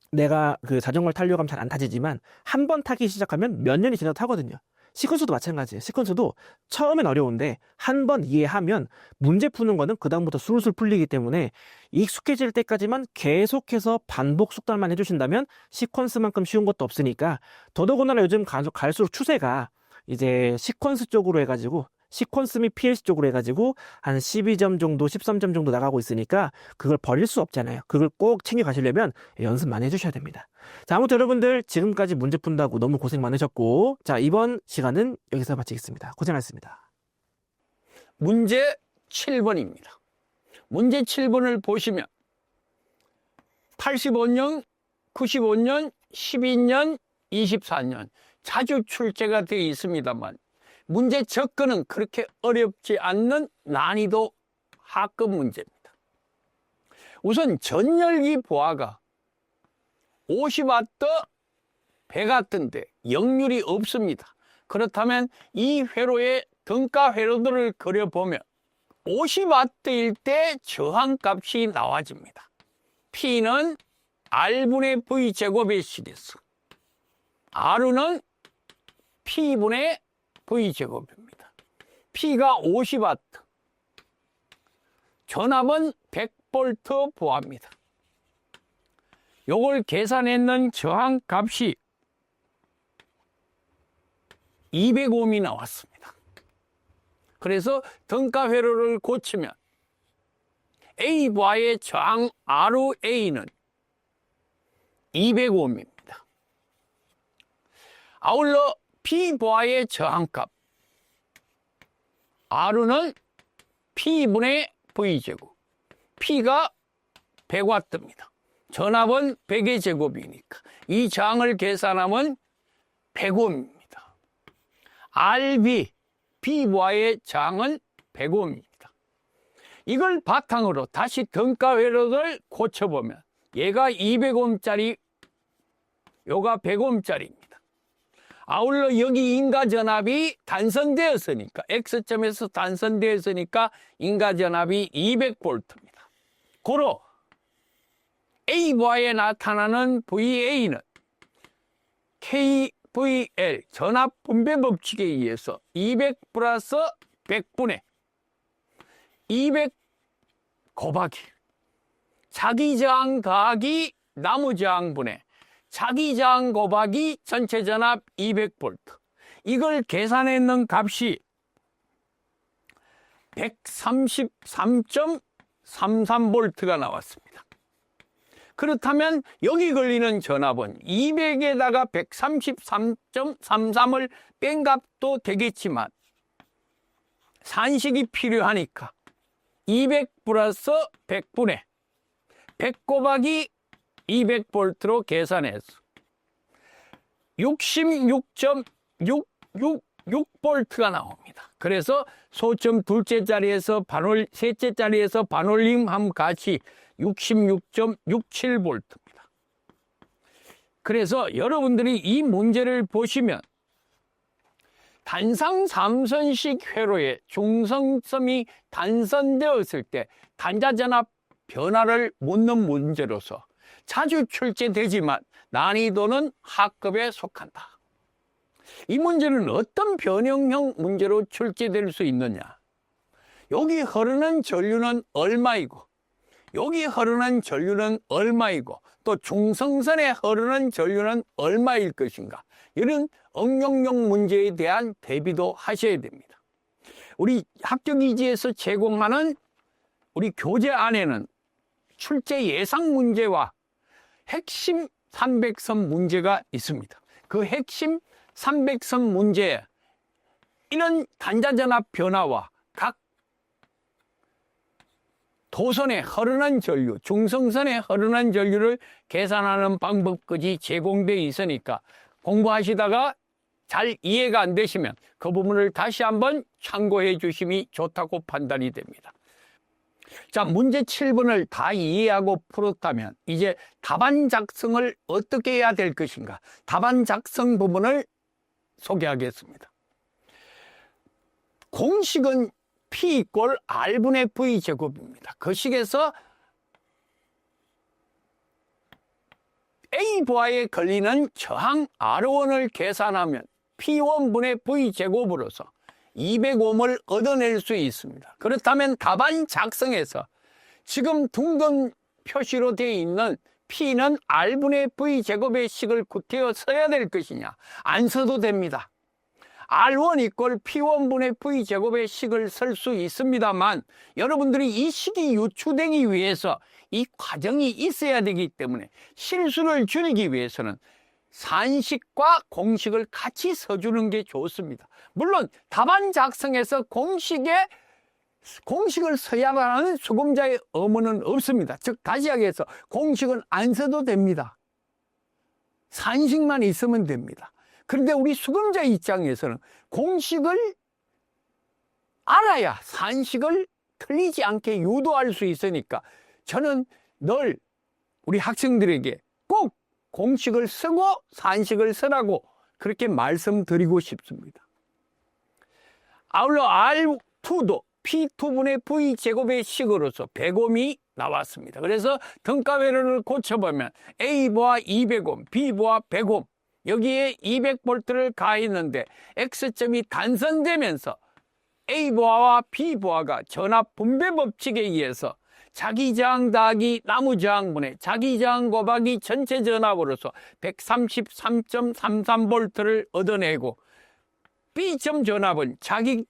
내가 그 자전거를 타려고 하면 잘 안 타지지만 한 번 타기 시작하면 몇 년이 지나도 타거든요. 시퀀스도 마찬가지예요. 시퀀스도 처음엔 어려운데 한 번 이해하면 문제 푸는 거는 그 다음부터 술술 풀리기 때문에 익숙해질 때까지만 계속해서 반복 숙달만 해주신다면 시퀀스만큼 쉬운 것도 없으니까, 더더군다나 요즘 갈수록 추세가 이제 시퀀스 쪽으로 해가지고 시퀀스 및 PLC 쪽으로 해가지고 한 12점 정도, 13점 정도 나가고 있으니까 그걸 버릴 수 없잖아요. 그걸 꼭 챙겨 가시려면 연습 많이 해주셔야 됩니다. 자, 아무튼 여러분들 지금까지 문제 푼다고 너무 고생 많으셨고, 자, 이번 시간은 여기서 마치겠습니다. 고생하셨습니다. 문제 7번입니다. 문제 7번을 보시면 85년, 95년, 12년, 24년 자주 출제가 되어 있습니다만, 문제 접근은 그렇게 어렵지 않는 난이도 하급 문제입니다. 우선 전열기 보아가 50W 배가 뜨는데 역률이 없습니다. 그렇다면 이 회로의 등가 회로들을 그려보면 50W일 때 저항값이 나와집니다. P는 R분의 V제곱의 시리즈, R은 P분의 V제곱입니다. P가 50W, 전압은 100V 보합니다. 요걸 계산했는 저항값이 200ohm이 나왔습니다. 그래서 등가 회로를 고치면 A바의 저항 RA는 200ohm입니다. 아울러 P바의 저항값 R는 P분의 V제곱, P가 100W입니다. 전압은 100의 제곱이니까 이 저항을 계산하면 100ohm입니다. RB, B바의 저항은 100ohm입니다. 이걸 바탕으로 다시 등가 회로를 고쳐보면 얘가 200ohm짜리, 요가 100ohm짜리입니다. 아울러 여기 인가전압이 단선되었으니까, X점에서 단선되었으니까 인가전압이 200V입니다. 고로 A바에 나타나는 VA는 KVL 전압 분배 법칙에 의해서 200 플러스 100분의 200 곱하기 자기 저항 더하기 나무 저항분의 자기 저항 곱하기 전체 전압 200V, 이걸 계산했는 값이 133.33V가 나왔습니다. 그렇다면 여기 걸리는 전압은 200에다가 133.33을 뺀 값도 되겠지만 산식이 필요하니까 200 플러스 100분의 100 곱하기 200볼트로 계산해서 66.666볼트가 나옵니다. 그래서 소점 둘째 자리에서 셋째 자리에서 반올림함 같이 66.67볼트입니다. 그래서 여러분들이 이 문제를 보시면 단상 삼선식 회로에 중성점이 단선되었을 때 단자전압 변화를 묻는 문제로서 자주 출제되지만 난이도는 하급에 속한다. 이 문제는 어떤 변형형 문제로 출제될 수 있느냐? 여기 흐르는 전류는 얼마이고 여기 흐르는 전류는 얼마이고 또 중성선에 흐르는 전류는 얼마일 것인가? 이런 응용형 문제에 대한 대비도 하셔야 됩니다. 우리 합격이지에서 제공하는 우리 교재 안에는 출제 예상 문제와 핵심 300선 문제가 있습니다. 그 핵심 300선 문제에 이런 단자전압 변화와 각 도선에 흐르는 전류, 중성선에 흐르는 전류를 계산하는 방법까지 제공되어 있으니까 공부하시다가 잘 이해가 안 되시면 그 부분을 다시 한번 참고해 주심이 좋다고 판단이 됩니다. 자, 문제 7번을 다 이해하고 풀었다면 이제 답안 작성을 어떻게 해야 될 것인가? 답안 작성 부분을 소개하겠습니다. 공식은 P 이꼴 R분의 V 제곱입니다. 그 식에서 A 부하에 걸리는 저항 R1을 계산하면 P1분의 V 제곱으로서 200옴을 얻어낼 수 있습니다. 그렇다면 답안 작성에서 지금 둥근 표시로 되어 있는 P는 R분의 V 제곱의 식을 구태여 써야 될 것이냐? 안 써도 됩니다. R1 이꼴 P1분의 V 제곱의 식을 쓸 수 있습니다만 여러분들이 이 식이 유추되기 위해서 이 과정이 있어야 되기 때문에 실수를 줄이기 위해서는 산식과 공식을 같이 써주는 게 좋습니다. 물론 답안 작성에서 공식을 써야만 하는 수금자의 의무는 없습니다. 즉 다시 하기해서 공식은 안 써도 됩니다. 산식만 있으면 됩니다. 그런데 우리 수금자 입장에서는 공식을 알아야 산식을 틀리지 않게 유도할 수 있으니까 저는 늘 우리 학생들에게 꼭 공식을 쓰고 산식을 쓰라고 그렇게 말씀드리고 싶습니다. 아울러 R2도 P2분의 V 제곱의 식으로서 100옴이 나왔습니다. 그래서 등가회로를 고쳐보면 A 부하 200옴, B 부하 100옴, 여기에 200볼트를 가했는데 X점이 단선되면서 A 부하와 B 부하가 전압 분배 법칙에 의해서 자기 저항 더하기 나무 저항분의 자기 저항 곱하기 전체 전압으로서 133.33볼트를 얻어내고 B점 전압은 자기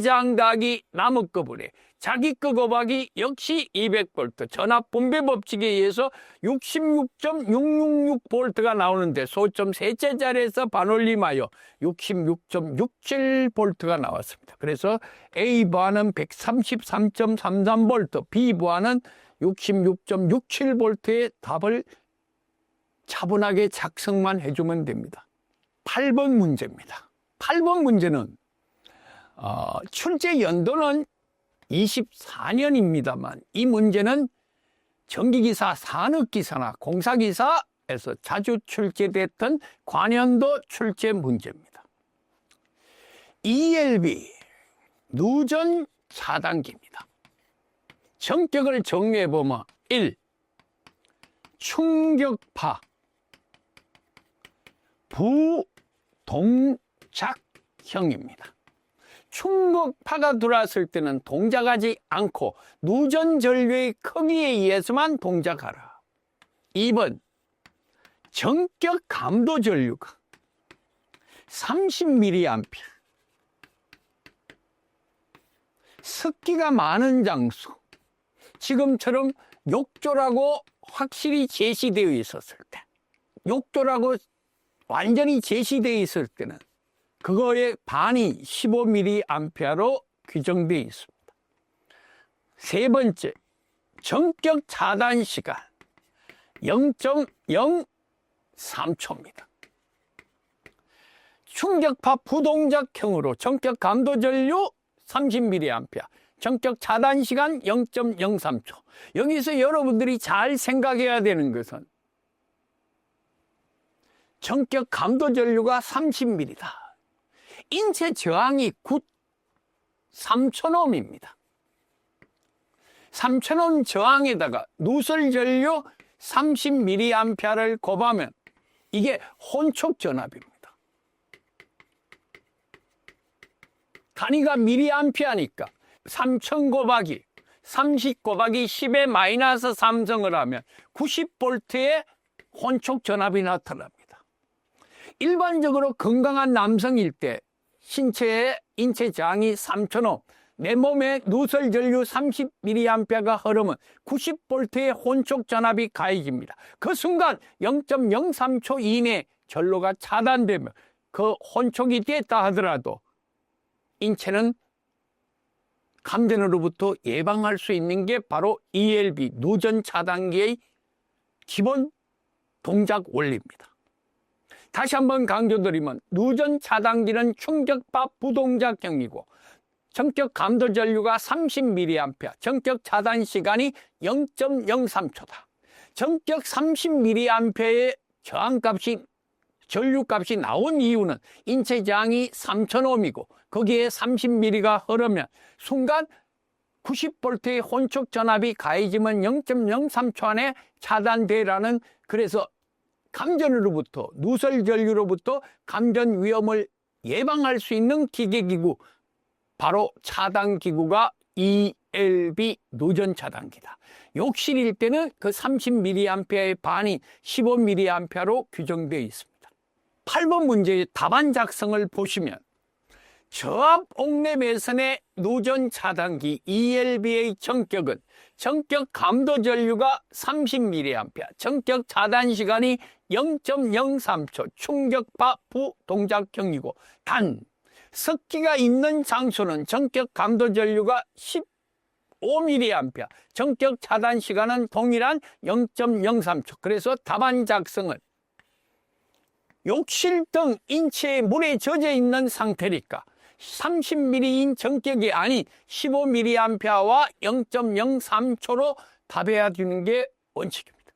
저항 더하기 나무 거분의 자기 거 곱하기 역시 200볼트 전압 분배 법칙에 의해서 66.666볼트가 나오는데 소점 셋째 자리에서 반올림하여 66.67볼트가 나왔습니다. 그래서 A 부하는 133.33볼트, B 부하는 66.67볼트의 답을 차분하게 작성만 해주면 됩니다. 8번 문제입니다. 8번 문제는 출제 연도는 24년입니다만 이 문제는 전기기사, 산업기사나 공사기사에서 자주 출제됐던 관연도 출제 문제입니다. ELB, 누전 차단기입니다. 성격을 정리해보면 1. 충격파, 부동작형입니다. 충격파가 들어왔을 때는 동작하지 않고 누전 전류의 크기에 의해서만 동작하라. 2번 전격 감도 전류가 30mA, 습기가 많은 장소, 지금처럼 욕조라고 확실히 제시되어 있었을 때, 욕조라고 완전히 제시되어 있을 때는 그거의 반이 15mA로 규정되어 있습니다. 세 번째, 전격 차단 시간 0.03초입니다. 충격파 부동작형으로 전격 감도 전류 30mA, 전격 차단 시간 0.03초. 여기서 여러분들이 잘 생각해야 되는 것은 전격 감도 전류가 30ml다. 인체 저항이 3,000ohm입니다. 3,000ohm 저항에다가 누설 전류 30mA를 곱하면 이게 혼촉 전압입니다. 단위가 mA니까 3,000 곱하기 30 곱하기 10의 마이너스 3성을 하면 90V의 혼촉 전압이 나타납니다. 일반적으로 건강한 남성일 때 신체의 인체 저항이 3,000ohm, 내 몸에 누설 전류 30mA가 흐르면 90V의 혼촉 전압이 가해집니다. 그 순간 0.03초 이내 전로가 차단되면 그 혼촉이 됐다 하더라도 인체는 감전으로부터 예방할 수 있는 게 바로 ELB, 누전 차단기의 기본 동작 원리입니다. 다시 한번 강조드리면 누전 차단기는 충격파 부동작형이고 전격 감도 전류가 30mA, 전격 차단 시간이 0.03초다. 전격 30mA의 저항값이 전류값이 나온 이유는 인체 저항이 3,000ohm이고 거기에 30ml가 흐르면 순간 90V의 혼촉 전압이 가해지면 0.03초 안에 차단되라는, 그래서 감전으로부터 누설 전류로부터 감전 위험을 예방할 수 있는 기계기구, 바로 차단기구가 ELB 누전 차단기다. 욕실일 때는 그 30mA의 반이 15mA로 규정되어 있습니다. 8번 문제의 답안 작성을 보시면 저압 옥내 배선의 누전 차단기 ELB의 전격은 전격 감도 전류가 30mA, 전격 차단 시간이 0.03초, 충격파 부동작형이고 단 습기가 있는 장소는 전격 감도 전류가 15mA, 전격 차단 시간은 동일한 0.03초. 그래서 답안 작성은 욕실 등 인체에 물에 젖어 있는 상태니까 30ml인 전격이 아닌 15mA와 0.03초로 답해야 되는 게 원칙입니다.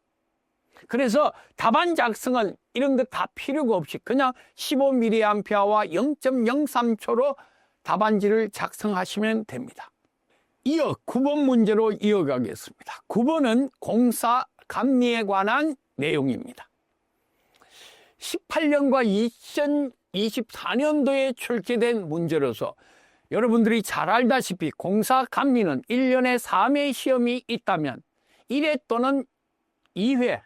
그래서 답안 작성은 이런 거 다 필요가 없이 그냥 15mA와 0.03초로 답안지를 작성하시면 됩니다. 이어 9번 문제로 이어가겠습니다. 9번은 공사 감리에 관한 내용입니다. 18년과 2024년도에 출제된 문제로서 여러분들이 잘 알다시피 공사 감리는 1년에 3회 시험이 있다면 1회 또는 2회,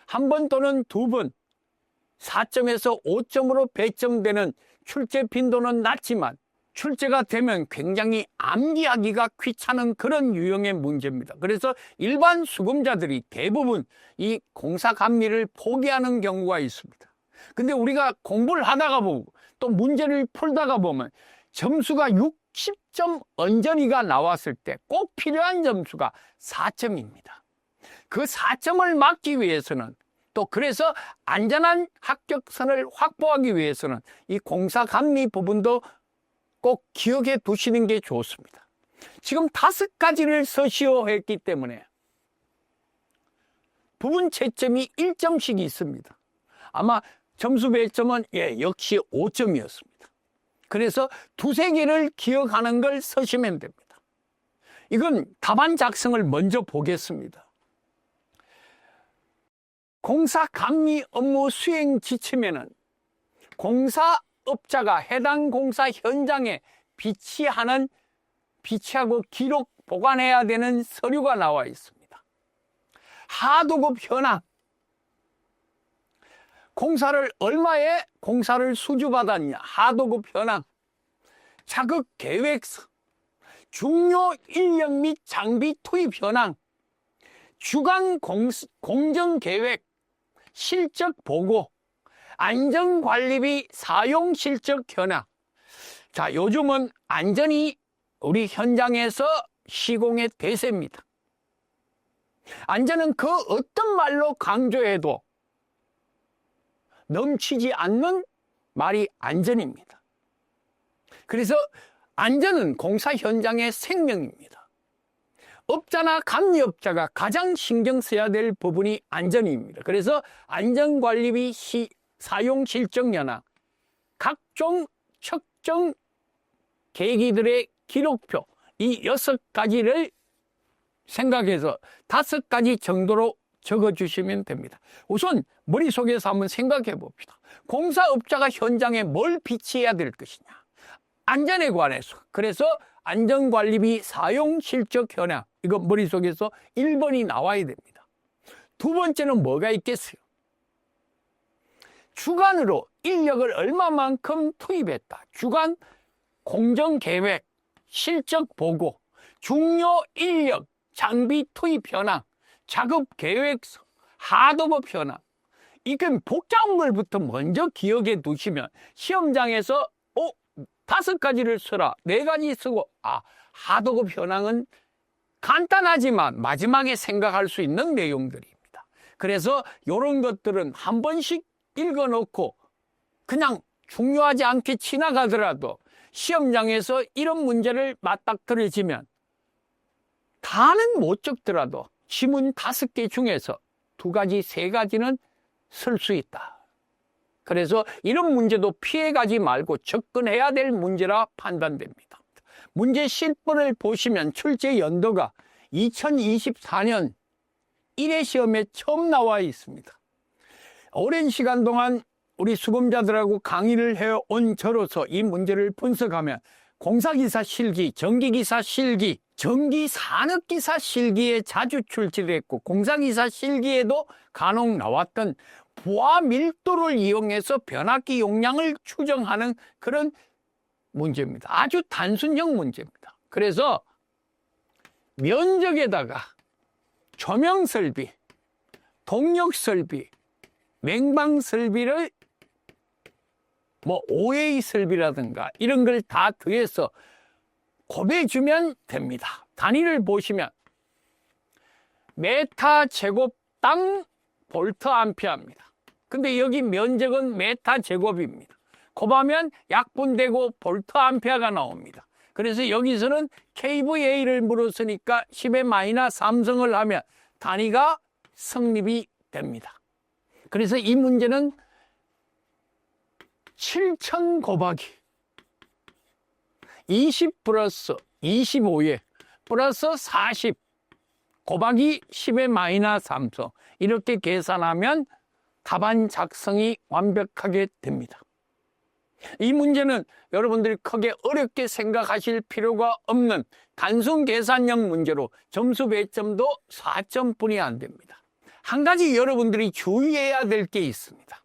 한 번 또는 두 번 4점에서 5점으로 배점되는 출제 빈도는 낮지만 출제가 되면 굉장히 암기하기가 귀찮은 그런 유형의 문제입니다. 그래서 일반 수급자들이 대부분 이 공사 감리를 포기하는 경우가 있습니다. 근데 우리가 공부를 하다가 보고 또 문제를 풀다가 보면 점수가 60점 언저리가 나왔을 때 꼭 필요한 점수가 4점입니다. 그 4점을 막기 위해서는 또 그래서 안전한 합격선을 확보하기 위해서는 이 공사 감리 부분도 꼭 기억해 두시는 게 좋습니다. 지금 5가지를 서시오 했기 때문에 부분 채점이 1점씩 있습니다. 아마 점수 배점은 역시 5점이었습니다. 그래서 2-3개를 기억하는 걸 서시면 됩니다. 이건 답안 작성을 먼저 보겠습니다. 공사 감리 업무 수행 지침에는 공사업자가 해당 공사 현장에 비치하고 기록 보관해야 되는 서류가 나와 있습니다. 하도급 현황, 공사를 얼마에 공사를 수주받았냐, 하도급 현황, 자극 계획서, 중요 인력 및 장비 투입 현황, 주간 공정계획 실적 보고, 안전관리비 사용 실적 현황. 자, 요즘은 안전이 우리 현장에서 시공의 대세입니다. 안전은 그 어떤 말로 강조해도 넘치지 않는 말이 안전입니다. 그래서 안전은 공사 현장의 생명입니다. 업자나 감리업자가 가장 신경 써야 될 부분이 안전입니다. 그래서 안전관리비 사용 실적 현황, 각종 측정 계기들의 기록표, 이 6가지를 생각해서 5가지 정도로 적어주시면 됩니다. 우선 머릿속에서 한번 생각해 봅시다. 공사업자가 현장에 뭘 비치해야 될 것이냐. 안전에 관해서. 그래서 안전관리비 사용 실적 현황, 이거 머릿속에서 1번이 나와야 됩니다. 두 번째는 뭐가 있겠어요? 주간으로 인력을 얼마만큼 투입했다. 주간 공정계획, 실적 보고, 중요 인력, 장비 투입 현황, 작업 계획서, 하도급 현황. 이건 복잡한 걸부터 먼저 기억해 두시면 시험장에서 5가지를 써라, 4가지 쓰고, 하도급 현황은 간단하지만 마지막에 생각할 수 있는 내용들입니다. 그래서 이런 것들은 한 번씩 읽어놓고 그냥 중요하지 않게 지나가더라도 시험장에서 이런 문제를 맞닥뜨려지면 다는 못 적더라도 지문 5개 중에서 2가지, 3가지는 쓸 수 있다. 그래서 이런 문제도 피해가지 말고 접근해야 될 문제라 판단됩니다. 문제 실번을 보시면 출제 연도가 2024년 1회 시험에 처음 나와 있습니다. 오랜 시간 동안 우리 수험자들하고 강의를 해온 저로서 이 문제를 분석하면 공사기사 실기, 전기기사 실기, 전기산업기사 실기에 자주 출제됐고 공사기사 실기에도 간혹 나왔던 부하 밀도를 이용해서 변압기 용량을 추정하는 그런 문제입니다. 아주 단순형 문제입니다. 그래서 면적에다가 조명 설비, 동력 설비, 냉방 설비를 OA 설비라든가 이런 걸 다 더해서 곱해주면 됩니다. 단위를 보시면 메타 제곱당 볼트 암페어입니다. 근데 여기 면적은 메타 제곱입니다. 곱하면 약분되고 볼트 암페어가 나옵니다. 그래서 여기서는 kVA를 물었으니까 10의 마이너스 3성을 하면 단위가 성립이 됩니다. 그래서 이 문제는 7,000 곱하기 20 플러스 25에 플러스 40 곱하기 10의 마이너스 3성 이렇게 계산하면 답안 작성이 완벽하게 됩니다. 이 문제는 여러분들이 크게 어렵게 생각하실 필요가 없는 단순 계산형 문제로 점수 배점도 4점뿐이 안 됩니다. 한 가지 여러분들이 주의해야 될 게 있습니다.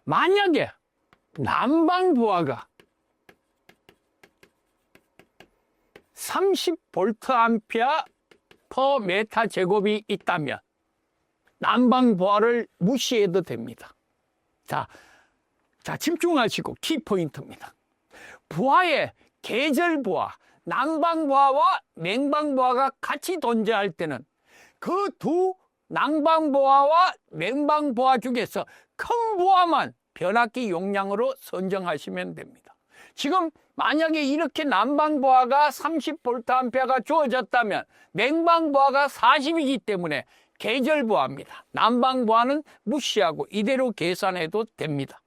만약에 난방부하가 30V per 메타 제곱이 있다면 난방부하를 무시해도 됩니다. 자, 집중하시고 키포인트입니다. 부하의 계절부하, 난방부하와 냉방부하가 같이 존재할 때는 그 두 난방부하와 냉방부하 중에서 큰 부하만 변압기 용량으로 선정하시면 됩니다. 지금 만약에 이렇게 난방부하가 30V가 주어졌다면 냉방부하가 40이기 때문에 계절부하입니다. 난방부하는 무시하고 이대로 계산해도 됩니다.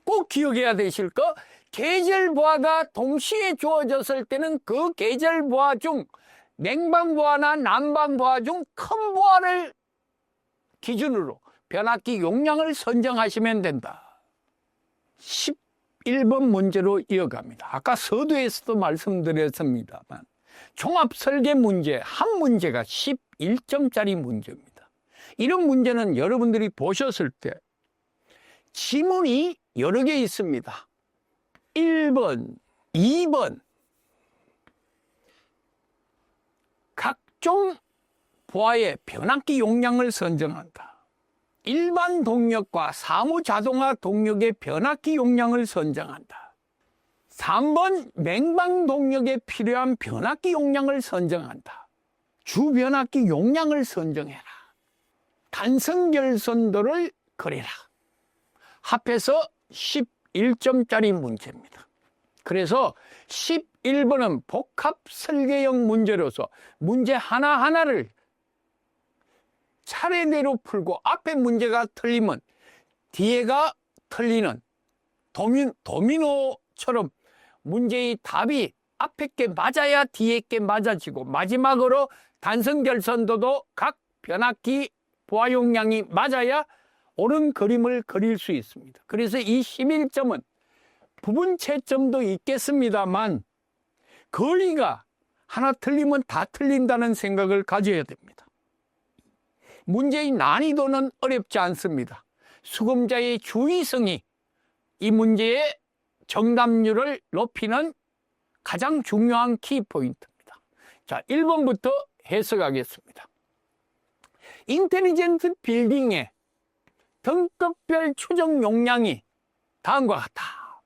꼭 기억해야 되실 거, 계절부하가 동시에 주어졌을 때는 그 계절부하 중 냉방부하나 난방부하 중 큰 부하를 기준으로 변압기 용량을 선정하시면 된다. 11번 문제로 이어갑니다. 아까 서두에서도 말씀드렸습니다만 종합설계 문제 한 문제가 11점짜리 문제입니다. 이런 문제는 여러분들이 보셨을 때 지문이 여러 개 있습니다. 1번, 2번 각종 보아의 변압기 용량을 선정한다. 일반 동력과 사무자동화 동력의 변압기 용량을 선정한다. 3번 냉방 동력에 필요한 변압기 용량을 선정한다. 주 변압기 용량을 선정해라. 단성결선도를 그리라. 합해서 11점짜리 문제입니다. 그래서 11번은 복합 설계형 문제로서 문제 하나하나를 차례대로 풀고 앞에 문제가 틀리면 뒤에가 틀리는 도미노처럼 문제의 답이 앞에 게 맞아야 뒤에 게 맞아지고 마지막으로 단성결선도도 각 변압기 보아 용량이 맞아야 옳은 그림을 그릴 수 있습니다. 그래서 이 11점은 부분 채점도 있겠습니다만 거리가 하나 틀리면 다 틀린다는 생각을 가져야 됩니다. 문제의 난이도는 어렵지 않습니다. 수검자의 주의성이 이 문제의 정답률을 높이는 가장 중요한 키포인트입니다. 자, 1번부터 해석하겠습니다. 인텔리전트 빌딩의 등급별 추정 용량이 다음과 같다.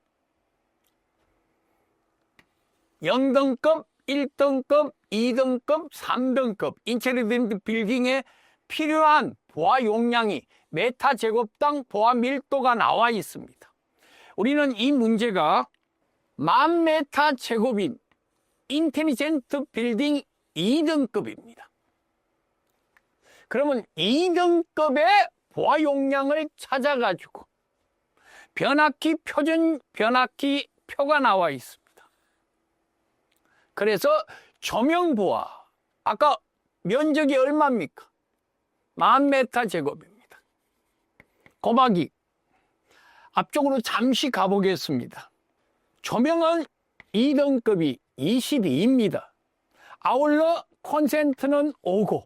0등급, 1등급, 2등급, 3등급 인텔리전트 빌딩에 필요한 보아 용량이 메타 제곱당 보아 밀도가 나와 있습니다. 우리는 이 문제가 10,000메타 제곱인 인텔리전트 빌딩 2등급입니다. 그러면 2등급의 보아 용량을 찾아가지고 변압기 표준 변압기 표가 나와 있습니다. 그래서 조명 보아 아까 면적이 얼마입니까? 10,000메타 제곱입니다. 곱하기 앞쪽으로 잠시 가보겠습니다. 조명은 2등급이 22입니다. 아울러 콘센트는 5고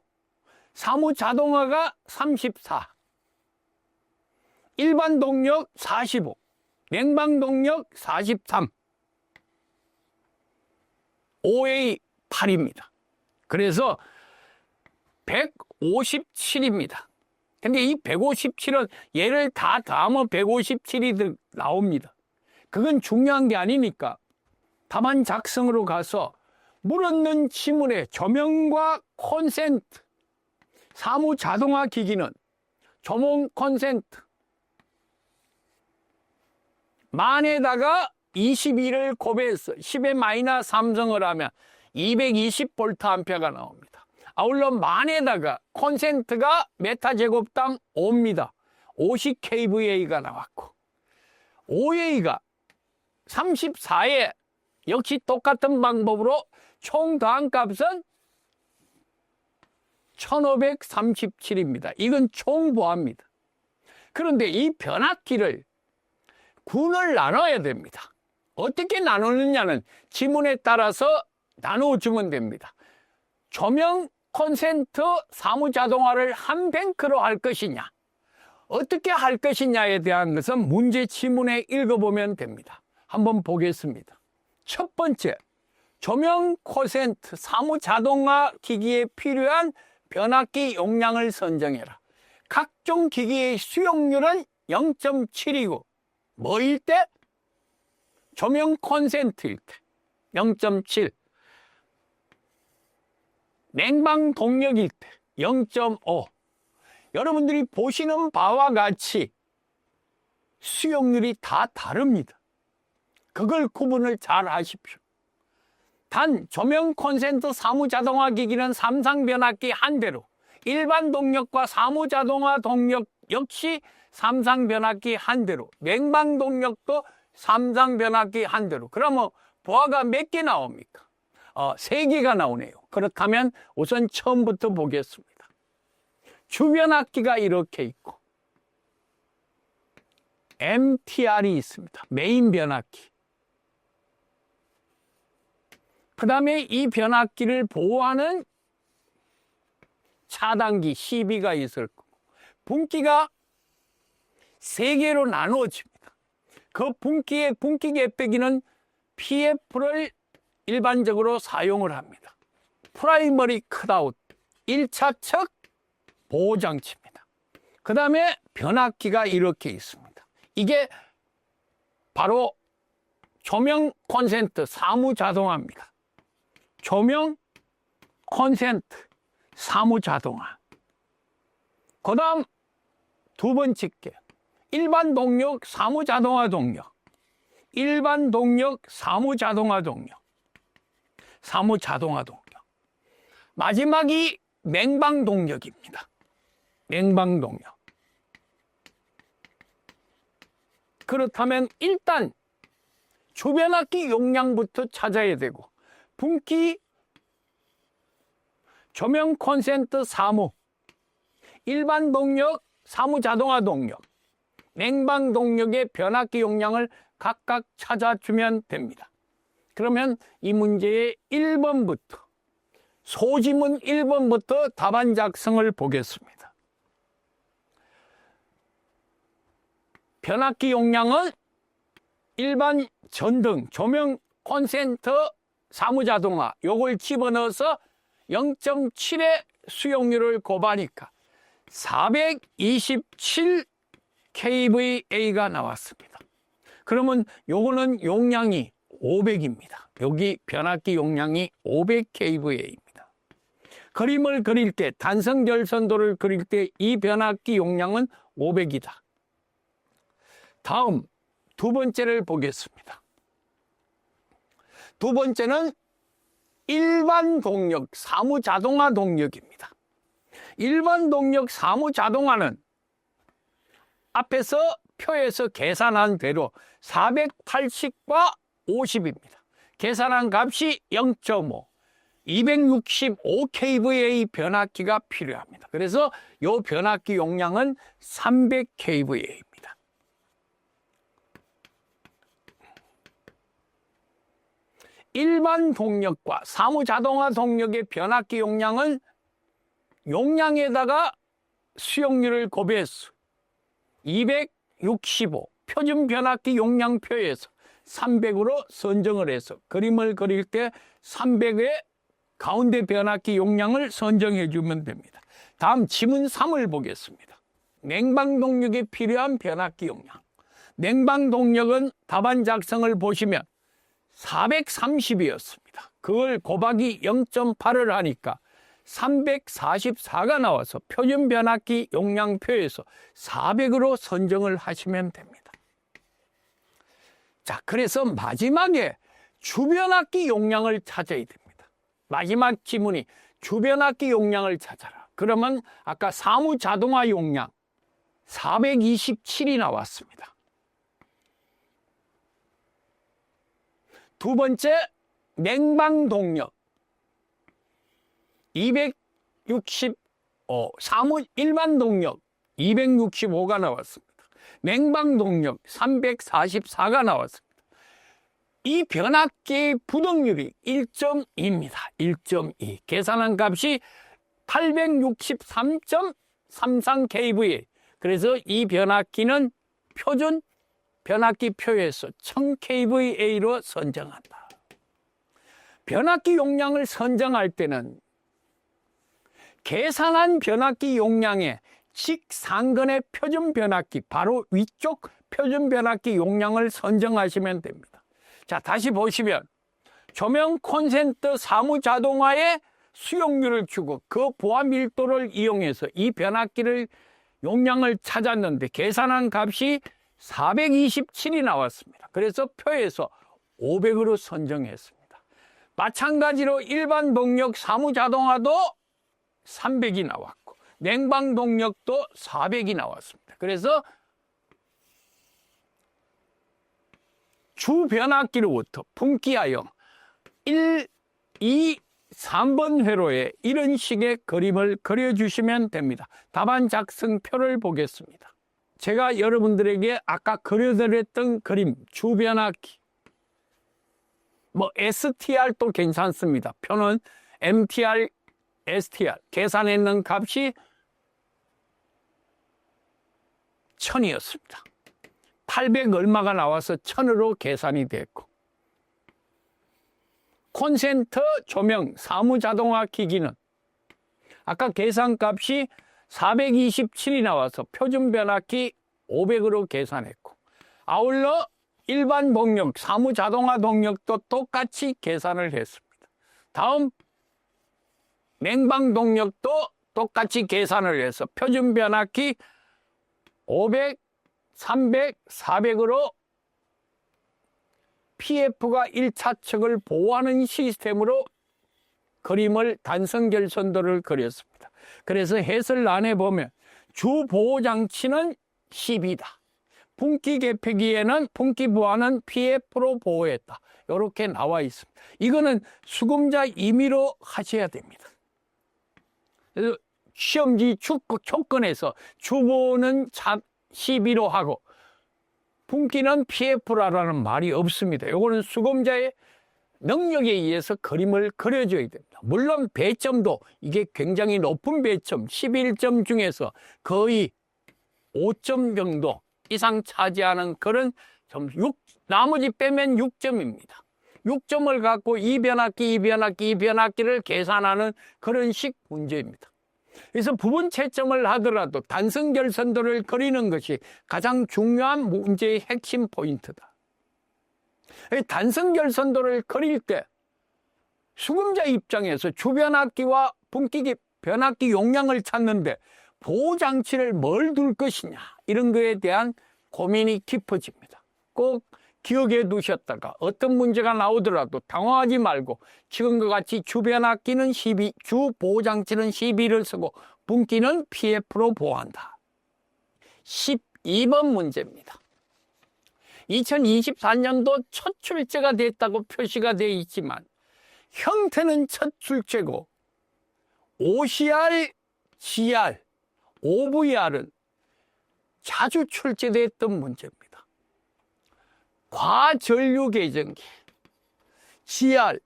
사무자동화가 34, 일반 동력 45, 냉방 동력 43, OA 8입니다. 그래서 157입니다. 근데 이 157은 얘를 다 더하면 157이 나옵니다. 그건 중요한 게 아니니까 답안 작성으로 가서 물었는 지문에 조명과 콘센트, 사무 자동화 기기는 조명 콘센트 만에다가 22를 곱해서 10의 마이너스 3성을 하면 220V가 나옵니다. 아울러 만에다가 콘센트가 메타 제곱당 5입니다. 50kVA가 나왔고 OA가 34에 역시 똑같은 방법으로 총 더한 값은 1537입니다. 이건 총보합니다. 그런데 이 변압기를 군을 나눠야 됩니다. 어떻게 나누느냐는 지문에 따라서 나누어주면 됩니다. 조명, 콘센트, 사무자동화를 한 뱅크로 할 것이냐, 어떻게 할 것이냐에 대한 것은 문제 지문에 읽어보면 됩니다. 한번 보겠습니다. 첫 번째, 조명, 콘센트, 사무자동화 기기에 필요한 변압기 용량을 선정해라. 각종 기기의 수용률은 0.7이고 뭐일 때? 조명 콘센트일 때 0.7, 냉방 동력일 때 0.5. 여러분들이 보시는 바와 같이 수용률이 다 다릅니다. 그걸 구분을 잘 하십시오. 단 조명 콘센트 사무자동화 기기는 삼상 변압기 한 대로, 일반 동력과 사무자동화 동력 역시 삼상 변압기 한 대로, 냉방 동력도 삼상 변압기 한 대로. 그러면 보아가 몇 개 나옵니까? 3개가 나오네요. 그렇다면 우선 처음부터 보겠습니다. 주변압기가 이렇게 있고 MTR이 있습니다. 메인 변압기. 그 다음에 이 변압기를 보호하는 차단기 CB가 있을 거고, 분기가 3개로 나누어집니다. 그 분기 갭배기는 PF를 일반적으로 사용을 합니다. 프라이머리 컷아웃, 1차측 보호장치입니다. 그 다음에 변압기가 이렇게 있습니다. 이게 바로 조명 콘센트 사무자동화입니다. 조명 콘센트 사무자동화. 그 다음 두 번째 게 일반 동력 사무자동화 동력. 일반 동력 사무자동화 동력. 사무자동화 동력. 마지막이 냉방 동력입니다. 냉방 동력. 그렇다면 일단 주변압기 용량부터 찾아야 되고, 분기 조명 콘센트 사무, 일반 동력 사무 자동화 동력, 냉방 동력의 변압기 용량을 각각 찾아주면 됩니다. 그러면 이 문제의 1번부터, 소지문 1번부터 답안 작성을 보겠습니다. 변압기 용량은 일반 전등, 조명 콘센트 사무자동화 요걸 집어넣어서 0.7의 수용률을 곱하니까 427 kVA가 나왔습니다. 그러면 요거는 용량이 500입니다. 여기 변압기 용량이 500 kVA입니다. 그림을 그릴 때, 단성결선도를 그릴 때 이 변압기 용량은 500이다. 다음 두 번째를 보겠습니다. 두 번째는 일반 동력 사무자동화 동력입니다. 일반 동력 사무자동화는 앞에서 표에서 계산한 대로 480과 50입니다. 계산한 값이 0.5, 265 kVA 변압기가 필요합니다. 그래서 이 변압기 용량은 300 kVA입니다. 일반 동력과 사무자동화 동력의 변압기 용량은 용량에다가 수용률을 곱해서 265 표준 변압기 용량표에서 300으로 선정을 해서 그림을 그릴 때 300의 가운데 변압기 용량을 선정해 주면 됩니다. 다음 지문 3을 보겠습니다. 냉방 동력에 필요한 변압기 용량. 냉방 동력은 답안 작성을 보시면 430이었습니다. 그걸 곱하기 0.8을 하니까 344가 나와서 표준 변압기 용량표에서 400으로 선정을 하시면 됩니다. 자, 그래서 마지막에 주변압기 용량을 찾아야 됩니다. 마지막 지문이 주변압기 용량을 찾아라. 그러면 아까 사무자동화 용량 427이 나왔습니다. 두 번째 냉방 동력 265, 일반 동력 265가 나왔습니다. 냉방 동력 344가 나왔습니다. 이 변압기의 부동률이 1.2입니다. 1.2. 계산한 값이 863.33 kVA. 그래서 이 변압기는 표준 변압기 표에서 1000 kVA로 선정한다. 변압기 용량을 선정할 때는 계산한 변압기 용량의 직상근의 표준 변압기, 바로 위쪽 표준 변압기 용량을 선정하시면 됩니다. 자, 다시 보시면 조명 콘센트 사무자동화의 수용률을 주고 그 보아 밀도를 이용해서 이 변압기를 용량을 찾았는데 계산한 값이 427이 나왔습니다. 그래서 표에서 500으로 선정했습니다. 마찬가지로 일반 동력 사무자동화도 300이 나왔고 냉방 동력도 400이 나왔습니다. 그래서 주 변압기로부터 분기하여 1, 2, 3번 회로에 이런 식의 그림을 그려주시면 됩니다. 답안 작성표를 보겠습니다. 제가 여러분들에게 아까 그려드렸던 그림, 주변압기, 뭐 STR도 괜찮습니다. 표는 MTR, STR 계산했는 값이 1000이었습니다. 800 얼마가 나와서 1000으로 계산이 됐고, 콘센트 조명 사무자동화 기기는 아까 계산값이 427이 나와서 표준 변압기 500으로 계산했고, 아울러 일반 동력, 사무 자동화 동력도 똑같이 계산을 했습니다. 다음 냉방 동력도 똑같이 계산을 해서 표준 변압기 500, 300, 400으로 PF가 1차 척을 보호하는 시스템으로 그림을 단선결선도를 그렸습니다. 그래서 해설란에 보면 주 보호장치는 12다. 분기 개폐기에는 분기 부하는 PF로 보호했다. 이렇게 나와 있습니다. 이거는 수금자 임의로 하셔야 됩니다. 그래서 시험지 조건에서 주보는 12로 하고 분기는 PF라는 말이 없습니다. 이거는 수금자의 능력에 의해서 그림을 그려줘야 됩니다. 물론 배점도 이게 굉장히 높은 배점, 11점 중에서 거의 5점 정도 이상 차지하는 그런 점수, 나머지 빼면 6점입니다. 6점을 갖고 이 변압기를 계산하는 그런 식 문제입니다. 그래서 부분 채점을 하더라도 단선결선도를 그리는 것이 가장 중요한 문제의 핵심 포인트다. 단선결선도를 그릴 때 수금자 입장에서 주변압기와 분기 변압기 용량을 찾는데 보호장치를 뭘 둘 것이냐, 이런 거에 대한 고민이 깊어집니다. 꼭 기억해 두셨다가 어떤 문제가 나오더라도 당황하지 말고 지금과 같이 주변압기는 12, 주 보호장치는 12를 쓰고 분기는 PF로 보호한다. 12번 문제입니다. 2024년도 첫 출제가 됐다고 표시가 되어 있지만 형태는 첫 출제고 OCR, GR, OVR은 자주 출제됐던 문제입니다. 과전류 계정기, GR,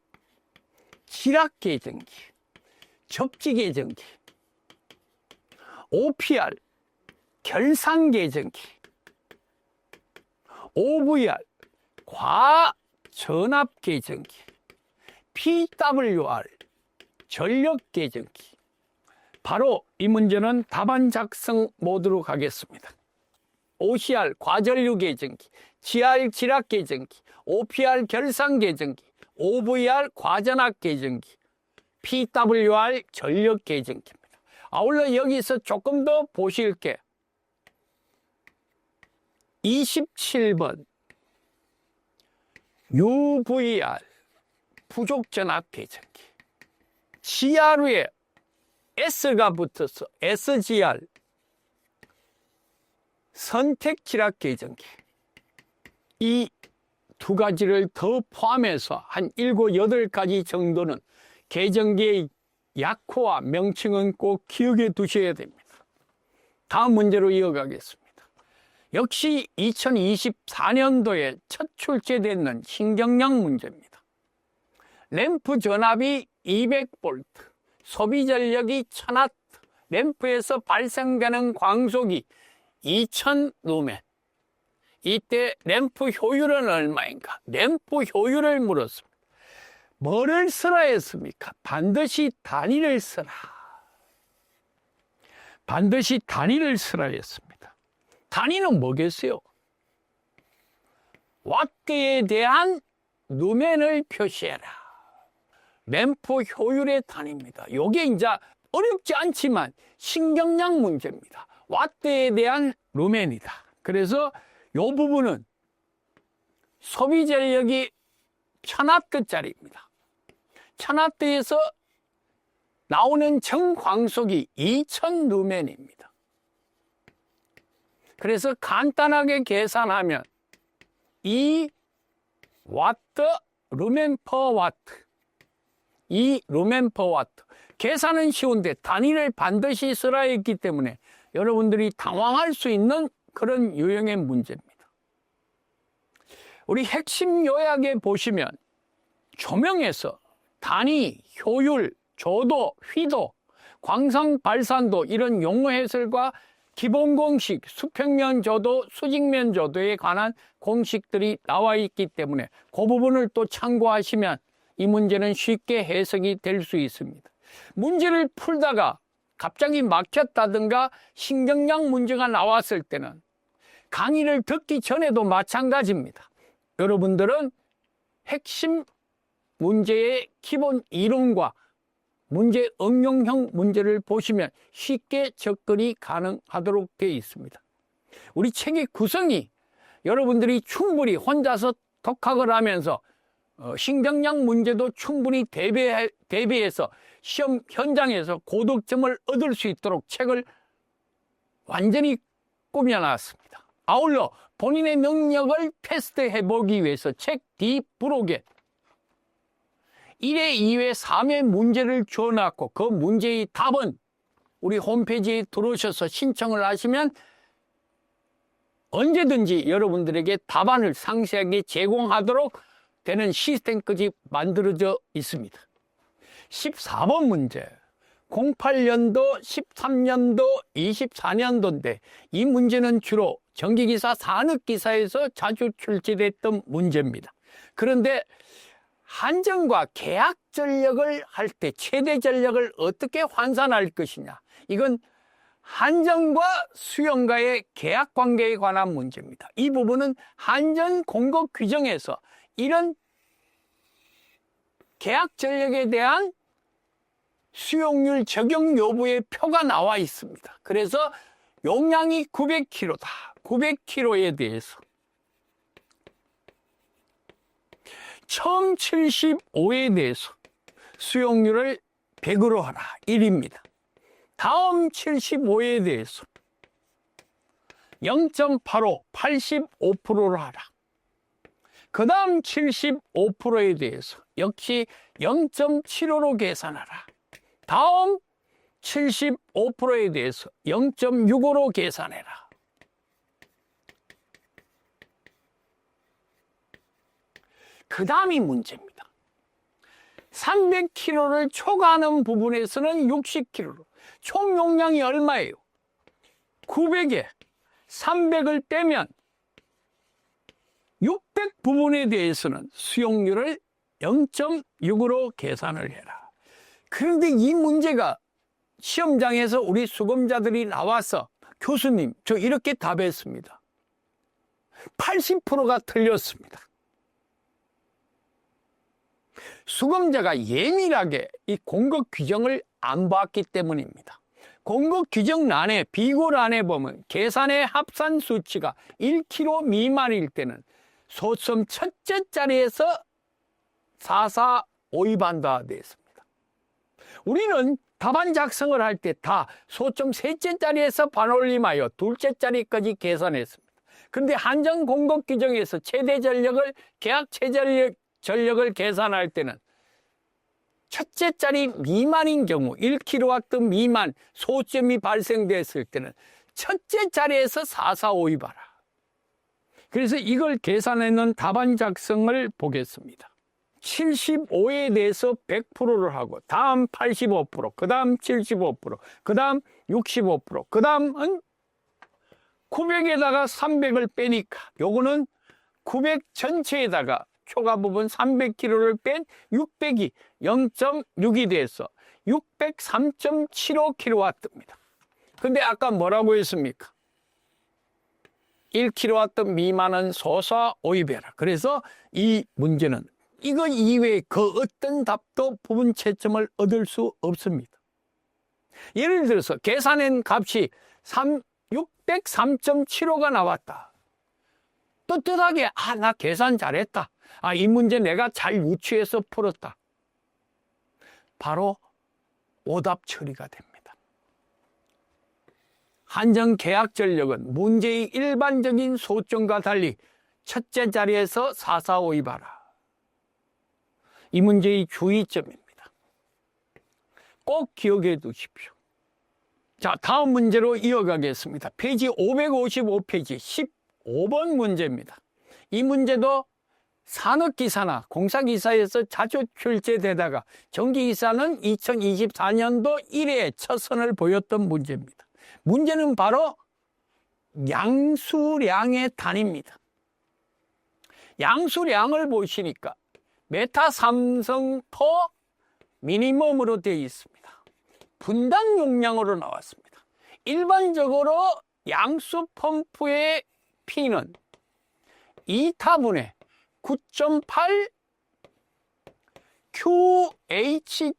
지락 계정기, 접지 계정기, OPR, 결산 계정기, OVR, 과전압 계정기, PWR, 전력 계정기. 바로 이 문제는 답안 작성 모드로 가겠습니다. OCR, 과전류 계정기, GR, 지락 계정기, OPR, 결산 계정기, OVR, 과전압 계정기, PWR, 전력 계정기입니다. 아울러 여기서 조금 더 보실 게 27번 UVR, 부족전압 계정기, GR에 S가 붙어서 SGR, 선택 지락 계정기. 이 두 가지를 더 포함해서 한 7, 8가지 정도는 계정기의 약호와 명칭은 꼭 기억해 두셔야 됩니다. 다음 문제로 이어가겠습니다. 역시 2024년도에 첫 출제되는 신경량 문제입니다. 램프 전압이 200V, 소비 전력이 1000W, 램프에서 발생되는 광속이 2000루멘. 이때 램프 효율은 얼마인가? 램프 효율을 물었습니다. 뭐를 쓰라 했습니까? 반드시 단위를 쓰라. 반드시 단위를 쓰라 했습니다. 단위는 뭐겠어요? 와트에 대한 루멘을 표시해라. 램프 효율의 단위입니다. 이게 이제 어렵지 않지만 신경량 문제입니다. 와트에 대한 루멘이다. 그래서 이 부분은 소비 전력이 1000W짜리입니다. 1000W에서 나오는 정광속이 2000루멘입니다. 그래서 간단하게 계산하면 2 와트 루멘 퍼 와트, 2 루멘 퍼 와트. 계산은 쉬운데 단위를 반드시 쓰라 했기 때문에 여러분들이 당황할 수 있는 그런 유형의 문제입니다. 우리 핵심 요약에 보시면 조명에서 단위, 효율, 조도, 휘도, 광상 발산도 이런 용어 해설과 기본 공식, 수평면 조도, 수직면 조도에 관한 공식들이 나와 있기 때문에 그 부분을 또 참고하시면 이 문제는 쉽게 해석이 될 수 있습니다. 문제를 풀다가 갑자기 막혔다든가 신경량 문제가 나왔을 때는 강의를 듣기 전에도 마찬가지입니다. 여러분들은 핵심 문제의 기본 이론과 문제 응용형 문제를 보시면 쉽게 접근이 가능하도록 되어 있습니다. 우리 책의 구성이 여러분들이 충분히 혼자서 독학을 하면서 신경량 문제도 충분히 대비해서 시험 현장에서 고득점을 얻을 수 있도록 책을 완전히 꾸며놨습니다. 아울러 본인의 능력을 테스트해 보기 위해서 책 뒷부록에 1회, 2회, 3회 문제를 줘놨고 그 문제의 답은 우리 홈페이지에 들어오셔서 신청을 하시면 언제든지 여러분들에게 답안을 상세하게 제공하도록 되는 시스템까지 만들어져 있습니다. 14번 문제, 08년도, 13년도, 24년도인데 이 문제는 주로 전기기사, 산업기사에서 자주 출제됐던 문제입니다. 그런데 한전과 계약 전력을 할 때 최대 전력을 어떻게 환산할 것이냐, 이건 한전과 수영가의 계약 관계에 관한 문제입니다. 이 부분은 한전 공급 규정에서 이런 계약 전력에 대한 수용률 적용 여부의 표가 나와 있습니다. 그래서 용량이 900kg다. 900kg에 대해서 처음 75에 대해서 수용률을 100으로 하라. 1입니다. 다음 75에 대해서 0.85, 85%로 하라. 그 다음 75%에 대해서 역시 0.75로 계산하라. 다음 75%에 대해서 0.65로 계산해라. 그 다음이 문제입니다. 300kg를 초과하는 부분에서는 60kg로. 총 용량이 얼마예요? 900에 300을 빼면 600 부분에 대해서는 수용률을 0.6으로 계산을 해라. 그런데 이 문제가 시험장에서 우리 수검자들이 나와서 교수님, 저 이렇게 답했습니다. 80%가 틀렸습니다. 수검자가 예민하게 이 공급 규정을 안 봤기 때문입니다. 공급 규정란에, 비고란에 보면 계산의 합산 수치가 1kg 미만일 때는 소점 첫째 자리에서 445입한다 되어 있습니다. 우리는 답안 작성을 할 때 다 소점 셋째 자리에서 반올림하여 둘째 자리까지 계산했습니다. 그런데 한전 공급 규정에서 최대 전력을 계약 전력을 계산할 때는 첫째 자리 미만인 경우 1kW 미만 소점이 발생됐을 때는 첫째 자리에서 445입하라. 그래서 이걸 계산해놓은 답안 작성을 보겠습니다. 75에 대해서 100%를 하고 다음 85%, 그 다음 75%, 그 다음 65%, 그 다음은 900에다가 300을 빼니까 요거는 900 전체에다가 초과 부분 300kg를 뺀 600이 0.6이 돼서 603.75kW입니다. 근데 아까 뭐라고 했습니까? 1kW 미만은 소사오입해라. 그래서 이 문제는 이거 이외에 그 어떤 답도 부분 채점을 얻을 수 없습니다. 예를 들어서 계산한 값이 603.75가 나왔다. 떳떳하게 나 계산 잘했다. 이 문제 내가 잘 유추해서 풀었다. 바로 오답 처리가 됩니다. 한전 계약 전력은 문제의 일반적인 소점과 달리 첫째 자리에서 445입하라. 이 문제의 주의점입니다. 꼭 기억해 두십시오. 자, 다음 문제로 이어가겠습니다. 페이지 555페이지 15번 문제입니다. 이 문제도 산업기사나 공사기사에서 자주 출제되다가 전기기사는 2024년도 1회에 첫 선을 보였던 문제입니다. 문제는 바로 양수량의 단위입니다. 양수량을 보시니까 메타 삼성 퍼 미니멈으로 되어 있습니다. 분당 용량으로 나왔습니다. 일반적으로 양수 펌프의 P는 2타분의 9.8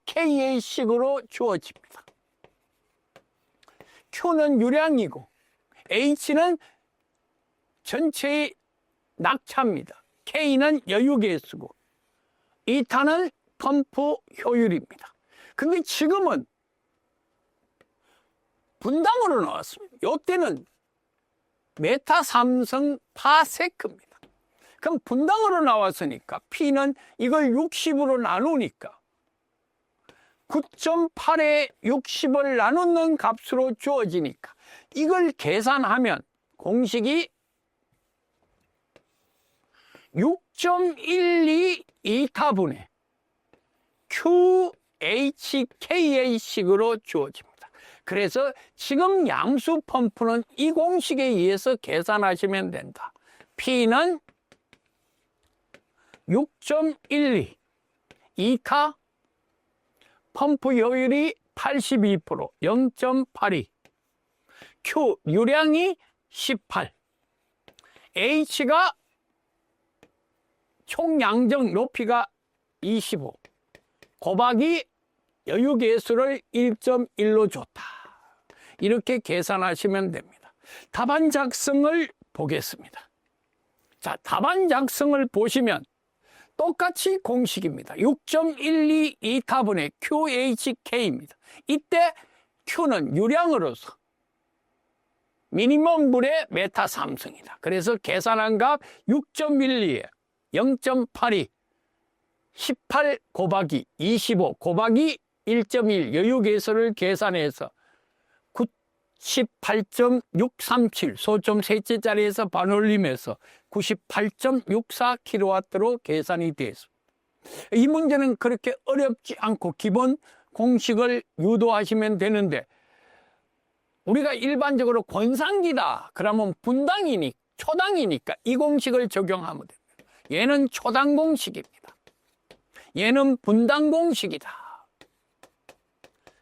QHKA식으로 주어집니다. Q는 유량이고 H는 전체의 낙차입니다. K는 여유계수고 2타는 펌프 효율입니다. 근데 지금은 분당으로 나왔습니다. 이때는 메타 삼성 파세크입니다. 그럼 분당으로 나왔으니까 P는 이걸 60으로 나누니까 9.8에 60을 나누는 값으로 주어지니까 이걸 계산하면 공식이 6.12 2타분의 QHKA식으로 주어집니다. 그래서 지금 양수 펌프는 이 공식에 의해서 계산하시면 된다. P는 6.12 2타 펌프 효율이 82% 0.82 Q 유량이 18 H가 총 양정 높이가 25 곱하기 여유계수를 1.1로 줬다. 이렇게 계산하시면 됩니다. 답안 작성을 보겠습니다. 자, 답안 작성을 보시면 똑같이 공식입니다. 6.12 2타분의 QHK입니다. 이때 Q는 유량으로서 미니멈 불의 메타 삼성이다. 그래서 계산한 값 6.12에 0.82 18 곱하기 25 곱하기 1.1 여유계수를 계산해서 98.637 소점 셋째짜리에서 반올림해서 98.64kW로 계산이 되었습니다. 이 문제는 그렇게 어렵지 않고 기본 공식을 유도하시면 되는데 우리가 일반적으로 권상기다 그러면 분당이니까 초당이니까 이 공식을 적용하면 됩니다. 얘는 초당 공식입니다. 얘는 분당 공식이다.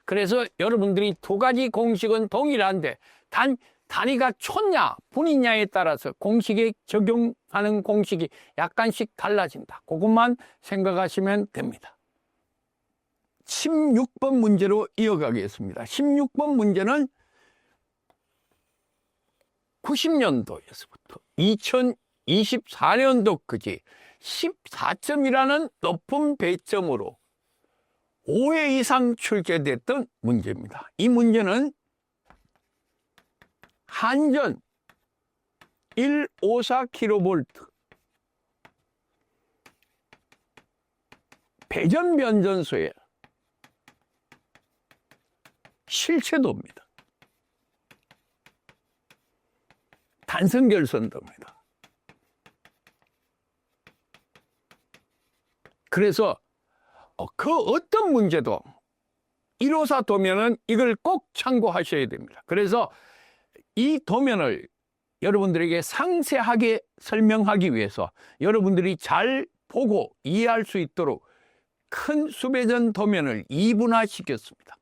그래서 여러분들이 두 가지 공식은 동일한데 단 단위가 초냐 분이냐에 따라서 공식에 적용하는 공식이 약간씩 달라진다. 그것만 생각하시면 됩니다. 16번 문제로 이어가겠습니다. 16번 문제는 90년도에서부터 2024년도까지 14점이라는 높은 배점으로 5회 이상 출제됐던 문제입니다. 이 문제는 한전 154kV 배전 변전소의 실체도입니다. 단선 결선도입니다. 그래서 그 어떤 문제도 154 도면은 이걸 꼭 참고하셔야 됩니다. 그래서 이 도면을 여러분들에게 상세하게 설명하기 위해서 여러분들이 잘 보고 이해할 수 있도록 큰 수배전 도면을 2분화 시켰습니다.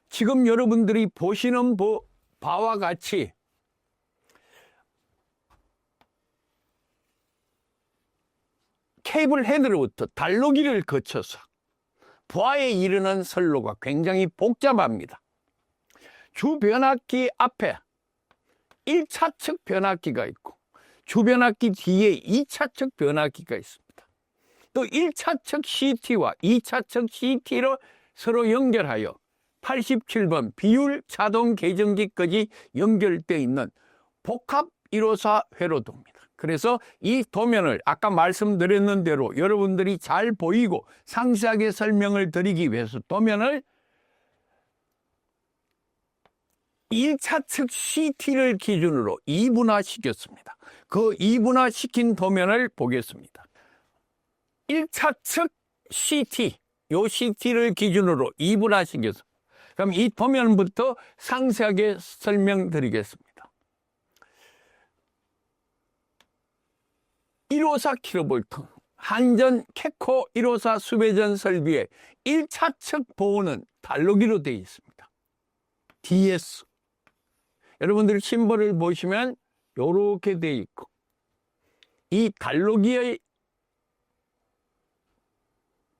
지금 여러분들이 보시는 바와 같이 케이블 헤드로부터 달로기를 거쳐서 부하에 이르는 선로가 굉장히 복잡합니다. 주 변압기 앞에 1차측 변압기가 있고 주 변압기 뒤에 2차측 변압기가 있습니다. 또 1차측 CT와 2차측 CT로 서로 연결하여 87번 비율 자동 계정기까지 연결되어 있는 복합 154 회로도입니다. 그래서 이 도면을 아까 말씀드렸는 대로 여러분들이 잘 보이고 상세하게 설명을 드리기 위해서 도면을 1차측 CT를 기준으로 2분화 시켰습니다. 그 2분화 시킨 도면을 보겠습니다. 1차측 CT, 요 CT를 기준으로 2분화 시켰습니다. 그럼 이 도면부터 상세하게 설명드리겠습니다. 154kV 한전 캐코 154 수배전 설비의 1차측 보호는 달로기로 되어 있습니다. DS. 여러분들 심벌을 보시면 요렇게 돼 있고, 이 달로기의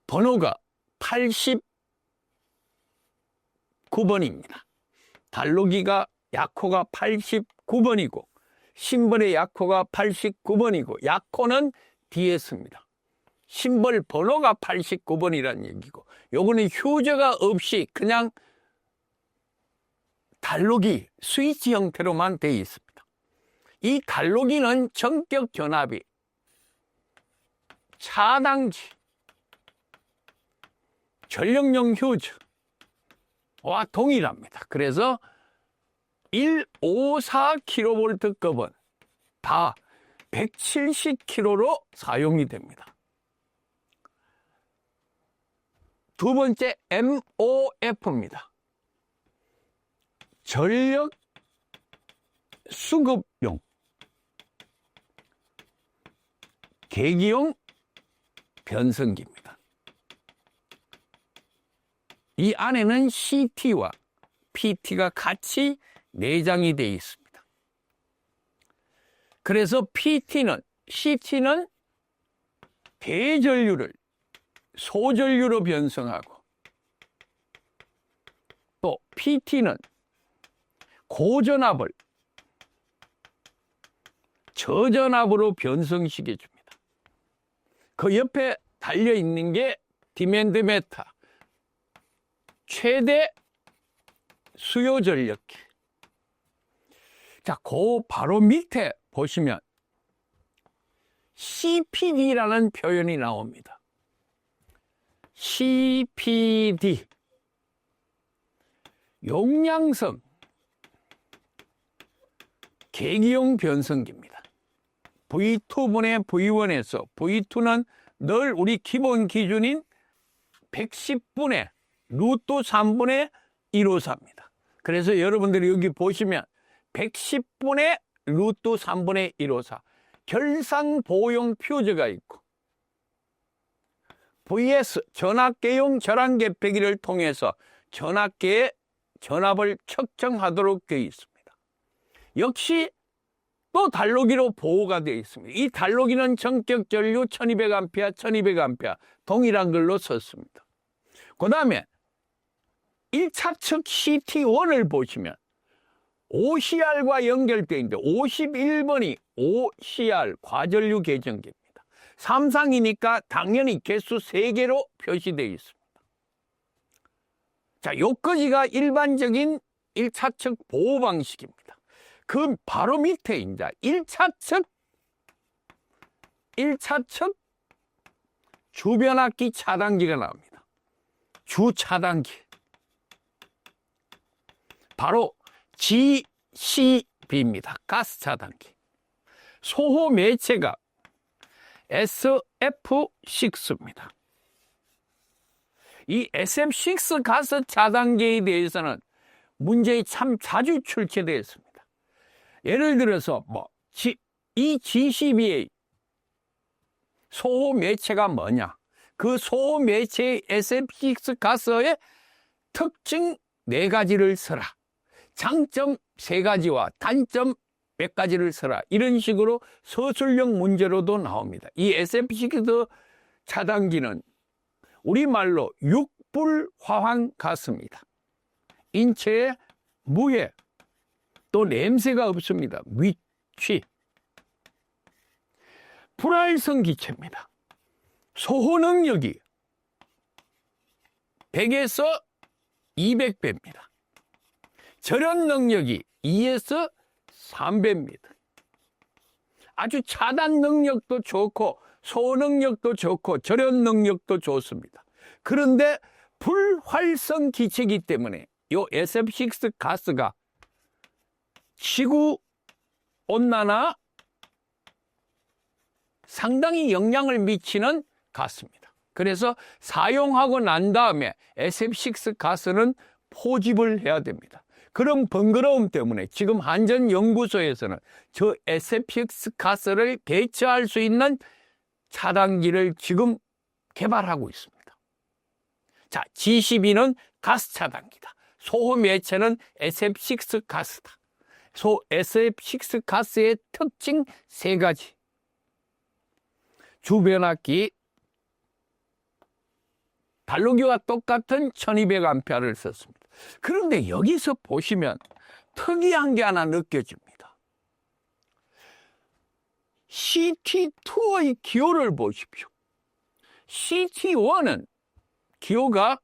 번호가 89번입니다. 달로기가 약호가 89번이고 심벌의 약호가 89번이고 약호는 DS입니다. 심벌 번호가 89번이라는 얘기고, 요거는 휴저가 없이 그냥 달로기 스위치 형태로만 되어 있습니다. 이 달로기는 전격 견압이 차단기, 전력용 휴즈와 동일합니다. 그래서 154kV급은 다 170kV로 사용이 됩니다. 두 번째 MOF입니다. 전력 수급용 계기용 변성기입니다. 이 안에는 CT와 PT가 같이 내장이 되어 있습니다. 그래서 CT는 대전류를 소전류로 변성하고, 또 PT는 고전압을 저전압으로 변성시켜줍니다. 그 옆에 달려있는 게 디맨드 메타, 최대 수요 전력기. 자, 그 바로 밑에 보시면 CPD라는 표현이 나옵니다. CPD, 용량성 계기용 변성기입니다. V2분의 V1에서 V2는 늘 우리 기본 기준인 110분의 루트 3분의 154입니다. 그래서 여러분들이 여기 보시면 110분의 루트 3분의 154 결산 보용 퓨즈가 있고, VS 전압계용 절안계폐기를 통해서 전압계의 전압을 측정하도록 되어 있습니다. 역시 또 달로기로 보호가 되어 있습니다. 이 달로기는 전격 전류 1200A, 1200A 동일한 걸로 썼습니다. 그 다음에 1차 측 CT1을 보시면 OCR과 연결되어 있는데 51번이 OCR 과전류 계정기입니다. 삼상이니까 당연히 개수 3개로 표시되어 있습니다. 자, 요까지가 일반적인 1차 측 보호 방식입니다. 그 바로 밑에 이제 1차 측 주변압기 차단기가 나옵니다. 주차단기. 바로 GCB입니다. 가스 차단기. 소호 매체가 SF6입니다. 이 SF6 가스 차단기에 대해서는 문제가 참 자주 출제되어 있습니다. 예를 들어서 이 GCB의 소호 매체가 뭐냐? 그 소호 매체의 SF6 가스의 특징 4가지를 써라. 장점 3가지와 단점 몇 가지를 써라. 이런 식으로 서술형 문제로도 나옵니다. 이 SF6 차단기는 우리말로 육불화황 가스입니다. 인체에 무해, 또 냄새가 없습니다. 위취. 불활성 기체입니다. 소호 능력이 100에서 200배입니다. 절연 능력이 2에서 3배입니다. 아주 차단 능력도 좋고 소호 능력도 좋고 절연 능력도 좋습니다. 그런데 불활성 기체이기 때문에 이 SF6 가스가 지구 온난화 상당히 영향을 미치는 가스입니다. 그래서 사용하고 난 다음에 SF6 가스는 포집을 해야 됩니다. 그런 번거로움 때문에 지금 한전연구소에서는 저 SF6 가스를 배치할 수 있는 차단기를 지금 개발하고 있습니다. 자, GCB는 가스 차단기다. 소호 매체는 SF6 가스다. SF6 가스의 특징 세 가지. 주변압기, 달로기와 똑같은 1200A를 썼습니다. 그런데 여기서 보시면 특이한 게 하나 느껴집니다. CT2의 기호를 보십시오. CT1은 기호가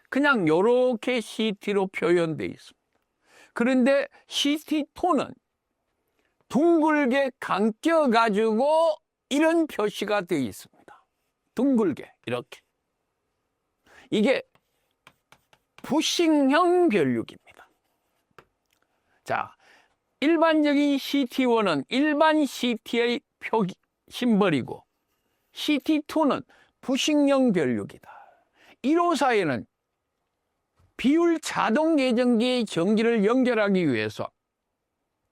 그냥 이렇게 CT로 표현되어 있습니다. 그런데 CT2는 둥글게 감겨가지고 이런 표시가 되어 있습니다. 둥글게 이렇게. 이게 부식형 변류기입니다. 자, 일반적인 CT1은 일반 CT의 심벌이고 CT2는 부식형 변류기다. 1호사에는 비율 자동 예정기의 전기를 연결하기 위해서,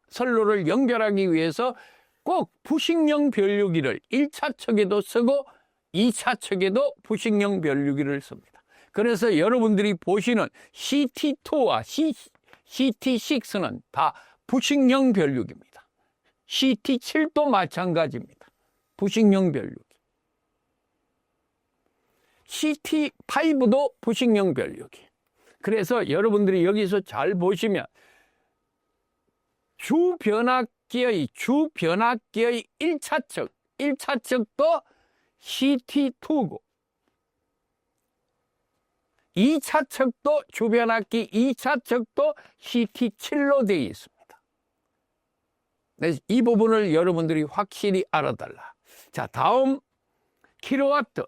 선로를 연결하기 위해서 꼭 부식형 변류기를 1차 척에도 쓰고 2차 척에도 부식형 변류기를 씁니다. 그래서 여러분들이 보시는 CT2와 CT6는 다 부식형 변류기입니다. CT7도 마찬가지입니다. 부식형 변류기. CT5도 부식형 변류기. 그래서 여러분들이 여기서 잘 보시면 주변압기의 1차 척도 CT2고 2차 척도 주변압기 2차 척도 CT7로 되어 있습니다. 이 부분을 여러분들이 확실히 알아달라. 자, 다음 킬로와트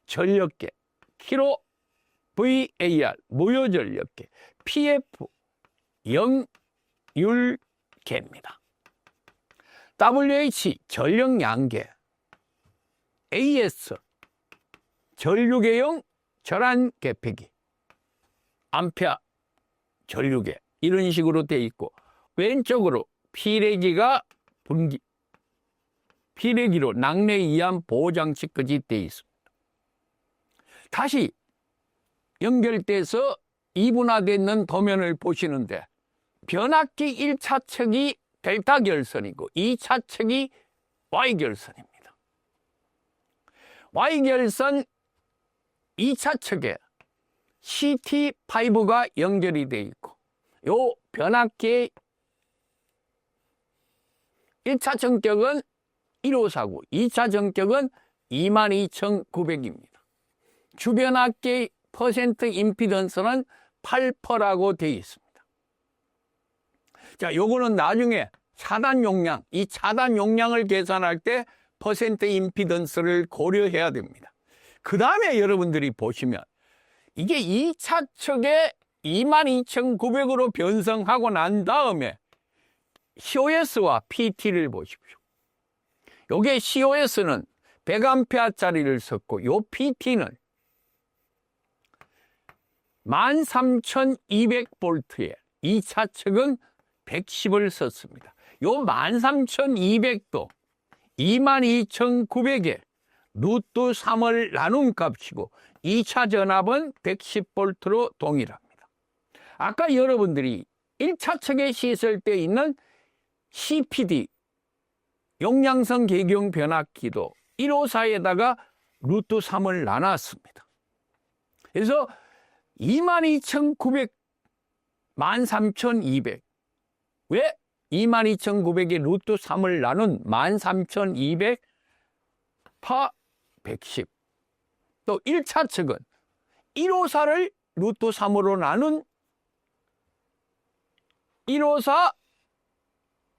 전력계, 킬로 VAR 무효 전력계, PF 영율계입니다. WH 전력 양계, AS 전류계용 절한 계폐기, 암페어 전류계 이런 식으로 되어 있고, 왼쪽으로 피레기가 피레기로 낙뢰 이한 보호 장치까지 되어 있습니다. 다시 연결돼서 이분화되어 있는 도면을 보시는데 변압기 1차 척이 델타 결선이고 2차 척이 Y 결선입니다. Y 결선 2차 척에 CT5가 연결이 되어 있고, 요 변압기의 1차 전격은 154고 2차 전격은 22900입니다. 주변압기의 퍼센트 임피던스는 8%라고 되어 있습니다. 자, 요거는 나중에 차단 용량, 이 차단 용량을 계산할 때 퍼센트 임피던스를 고려해야 됩니다. 그 다음에 여러분들이 보시면 이게 2차 척에 22900으로 변성하고 난 다음에 COS와 PT를 보십시오. 요게 COS는 100A짜리를 썼고 요 PT는 13200V에 2차 척은 110을 썼습니다. 요 13200도 22900에 루트 3을 나눈 값이고 2차 전압은 110V로 동일합니다. 아까 여러분들이 1차 척에 씻을 때 있는 CPD 용량성 계경 변압기도 154에다가 루트 3을 나눴습니다. 그래서 22900, 13200. 왜 22900에 루트 3을 나눈 13200 파 110. 또 1차 척은 154를 루트 3으로 나눈 154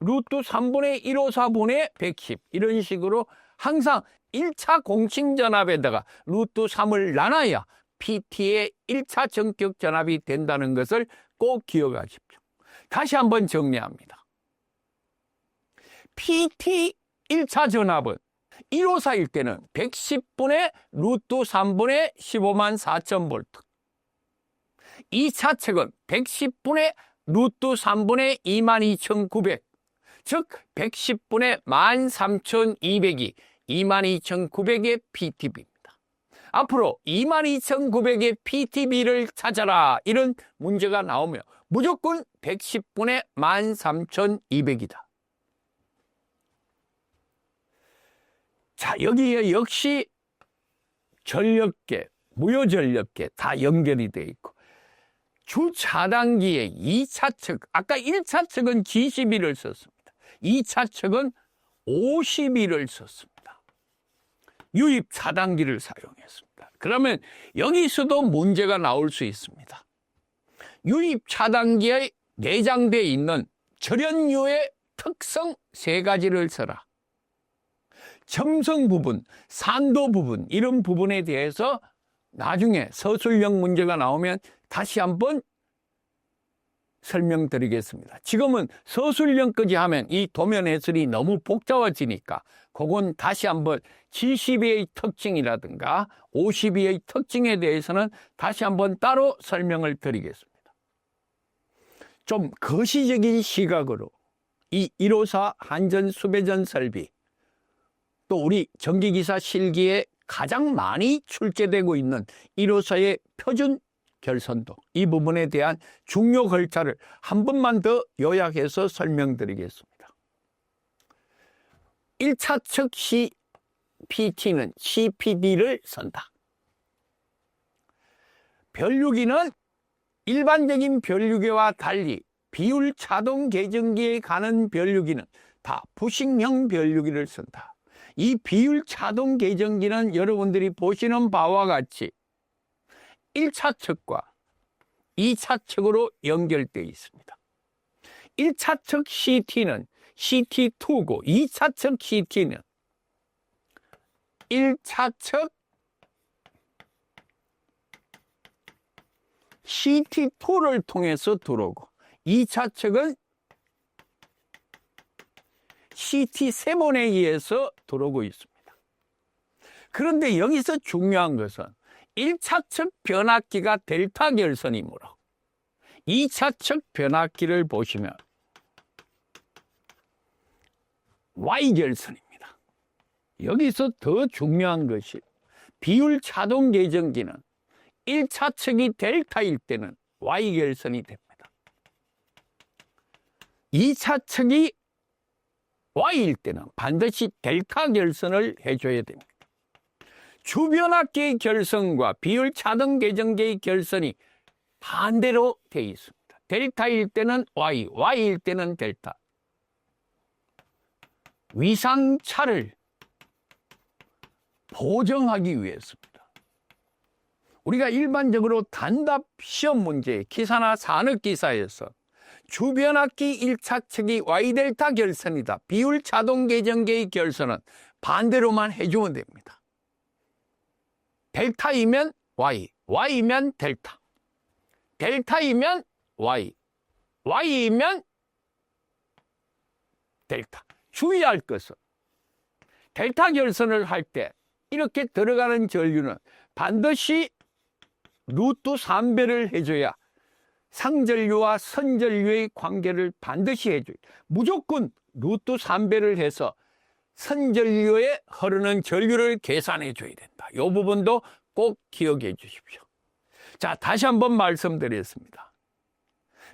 루트 3분의 154분의 110 이런 식으로 항상 1차 공칭 전압에다가 루트 3을 나눠야 PT의 1차 전격 전압이 된다는 것을 꼭 기억하십시오. 다시 한번 정리합니다. PT 1차 전압은 154일 때는 110분의 루트 3분의 15만 4천 볼트. 2차 척은 110분의 루트 3분의 22,900. 즉 110분의 13,200이 22,900의 PTB입니다. 앞으로 22,900의 PTB를 찾아라. 이런 문제가 나오면 무조건 110분의 13,200이다. 자, 여기에 역시 전력계, 무효전력계 다 연결이 되어 있고, 주차단기의 2차 측, 아까 1차 측은 G12를 썼습니다. 2차 측은 52를 썼습니다. 유입 차단기를 사용했습니다. 그러면 여기서도 문제가 나올 수 있습니다. 유입 차단기에 내장되어 있는 절연유의 특성 3가지를 써라. 점성 부분, 산도 부분, 이런 부분에 대해서 나중에 서술형 문제가 나오면 다시 한번 설명드리겠습니다. 지금은 서술형까지 하면 이 도면 해설이 너무 복잡해지니까 그건 다시 한번 72의 특징이라든가 52의 특징에 대해서는 다시 한번 따로 설명을 드리겠습니다. 좀 거시적인 시각으로 이 154 한전 수배전 설비, 또 우리 전기기사 실기에 가장 많이 출제되고 있는 154의 표준 결선도, 이 부분에 대한 중요 절차를 한 번만 더 요약해서 설명드리겠습니다. 1차 측 CPT는 CPD를 쓴다. 변류기는 일반적인 변류기와 달리 비율 차동 계정기에 가는 변류기는 다 부식형 변류기를 쓴다. 이 비율 차동 계정기는 여러분들이 보시는 바와 같이 1차 측과 2차 측으로 연결되어 있습니다. 1차 측 CT는 CT2고 2차 측 CT는 1차 측 CT2를 통해서 들어오고 2차 측은 CT7에 의해서 들어오고 있습니다. 그런데 여기서 중요한 것은 1차 측 변압기가 델타 결선이므로 2차 측 변압기를 보시면 Y 결선입니다. 여기서 더 중요한 것이 비율 차동 계정기는 1차 측이 델타일 때는 Y 결선이 됩니다. 2차 측이 Y일 때는 반드시 델타 결선을 해줘야 됩니다. 주변압기의 결선과 비율 차동 계정기의 결선이 반대로 되어 있습니다. 델타일 때는 Y, Y일 때는 델타. 위상차를 보정하기 위해서입니다. 우리가 일반적으로 단답 시험 문제, 기사나 산업기사에서 주변압기 1차 측이 Y델타 결선이다. 비율 차동 계정기의 결선은 반대로만 해주면 됩니다. 델타이면 Y, Y이면 델타. 델타이면 Y, Y이면 델타. 주의할 것은 델타 결선을 할 때 이렇게 들어가는 전류는 반드시 루트 3배를 해줘야 상전류와 선전류의 관계를 반드시 해줘야 돼. 무조건 루트 3배를 해서 선전류에 흐르는 전류를 계산해 줘야 된다. 이 부분도 꼭 기억해 주십시오. 자, 다시 한번 말씀드리겠습니다.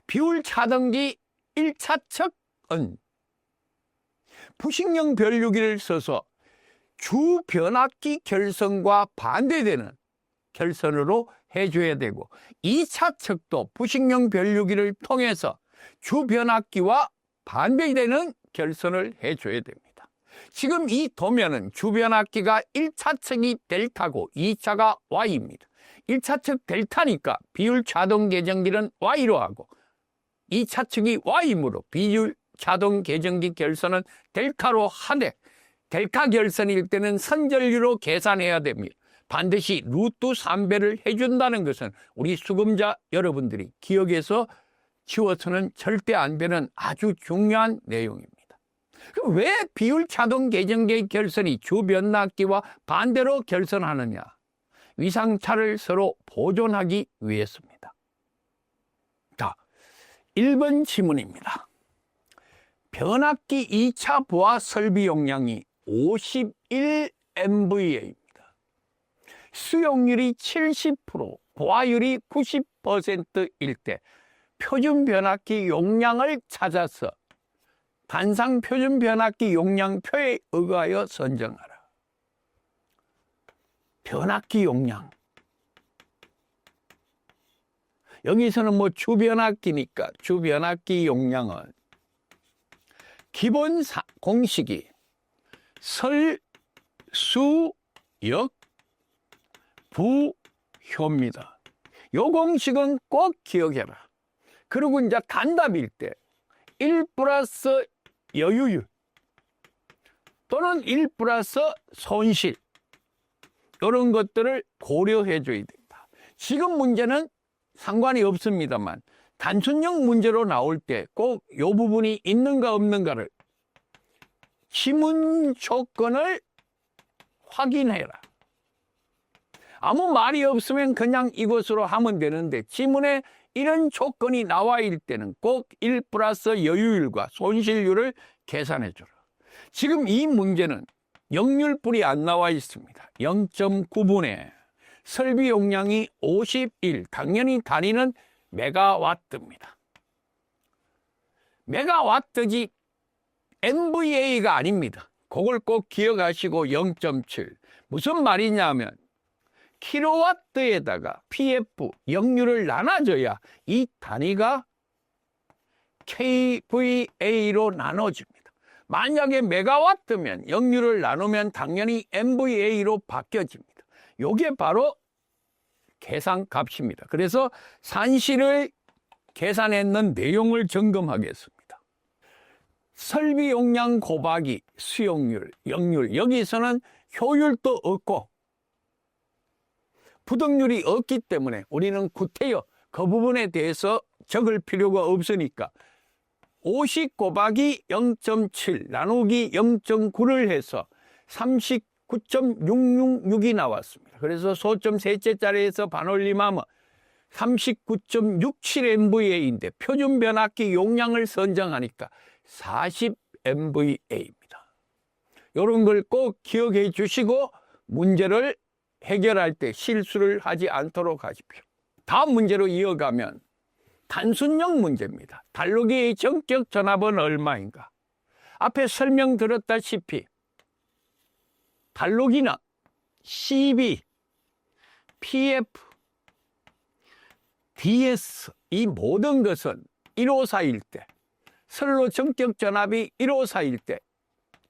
비율 차동기 1차 측은 부식형 변류기를 써서 주변압기 결선과 반대되는 결선으로 해줘야 되고 2차 측도 부식형 변류기를 통해서 주변압기와 반대되는 결선을 해줘야 됩니다. 지금 이 도면은 주변압기가 1차 측이 델타고 2차가 Y입니다. 1차 측 델타니까 비율 차동 계정기는 Y로 하고 2차 측이 Y이므로 비율 차동 계정기 결선은 델타로 하되 델타 결선일 때는 선전류로 계산해야 됩니다. 반드시 루트 3배를 해준다는 것은 우리 수검자 여러분들이 기억해서 지워서는 절대 안 되는 아주 중요한 내용입니다. 그럼 왜 비율 차동 계정기의 결선이 주변압기와 반대로 결선하느냐? 위상차를 서로 보존하기 위해서입니다. 자, 1번 지문입니다. 변압기 2차 부하 설비 용량이 51MVA입니다. 수용률이 70%, 보화율이 90%일 때 표준 변압기 용량을 찾아서 단상 표준 변압기 용량표에 의하여 선정하라. 변압기 용량. 여기서는 뭐 주변압기니까 주변압기 용량은 기본 공식이 설, 수, 역, 부, 효입니다. 요 공식은 꼭 기억해라. 그리고 이제 단답일 때 1 플러스 여유율 또는 1 플러스 손실 이런 것들을 고려해 줘야 된다. 지금 문제는 상관이 없습니다만 단순형 문제로 나올 때 꼭 이 부분이 있는가 없는가를 지문 조건을 확인해라. 아무 말이 없으면 그냥 이것으로 하면 되는데 지문에 이런 조건이 나와 있을 때는 꼭 1 플러스 여유율과 손실률을 계산해 줘라. 지금 이 문제는 역률불이 안 나와 있습니다. 0.9분에 설비 용량이 51, 당연히 단위는 메가와트입니다. 메가와트지 MVA가 아닙니다. 그걸 꼭 기억하시고 0.7. 무슨 말이냐면 킬로와트에다가 PF, 역률을 나눠줘야 이 단위가 KVA로 나눠집니다. 만약에 메가와트면 역률을 나누면 당연히 MVA로 바뀌어집니다. 이게 바로 계산값입니다. 그래서 산실을 계산했는 내용을 점검하겠습니다. 설비 용량 곱하기 수용률, 역률, 여기서는 효율도 없고 부덕률이 없기 때문에 우리는 구태여 그 부분에 대해서 적을 필요가 없으니까 50 곱하기 0.7 나누기 0.9를 해서 39.666이 나왔습니다. 그래서 소점 셋째 자리에서 반올림하면 39.67MVA인데 표준 변압기 용량을 선정하니까 40MVA입니다. 이런 걸 꼭 기억해 주시고 문제를 해결할 때 실수를 하지 않도록 하십시오. 다음 문제로 이어가면 단순형 문제입니다. 단로기의 전격 전압은 얼마인가? 앞에 설명드렸다시피 단로기는 CB, PF, DS 이 모든 것은 154일 때 선로 전격 전압이 154일 때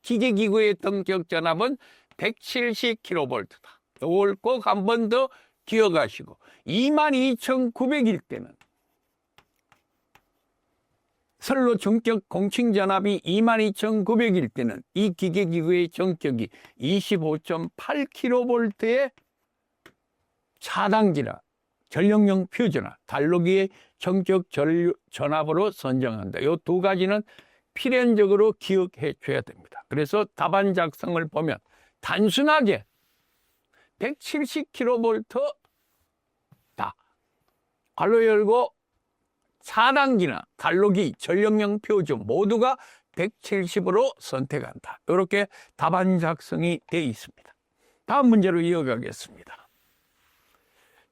기계기구의 전격 전압은 170kV다. 이걸 꼭 한 번 더 기억하시고 22,900일 때는 선로 전격 공칭 전압이 22,900일 때는 이 기계기구의 전격이 25.8kV의 차단기나 전력용 퓨즈나 단로기의 전격 전압으로 선정한다. 이 두 가지는 필연적으로 기억해 줘야 됩니다. 그래서 답안 작성을 보면 단순하게 170kV다. 괄호 열고 차단기나 단로기, 전력용 퓨즈 모두가 170으로 선택한다. 이렇게 답안 작성이 되어 있습니다. 다음 문제로 이어가겠습니다.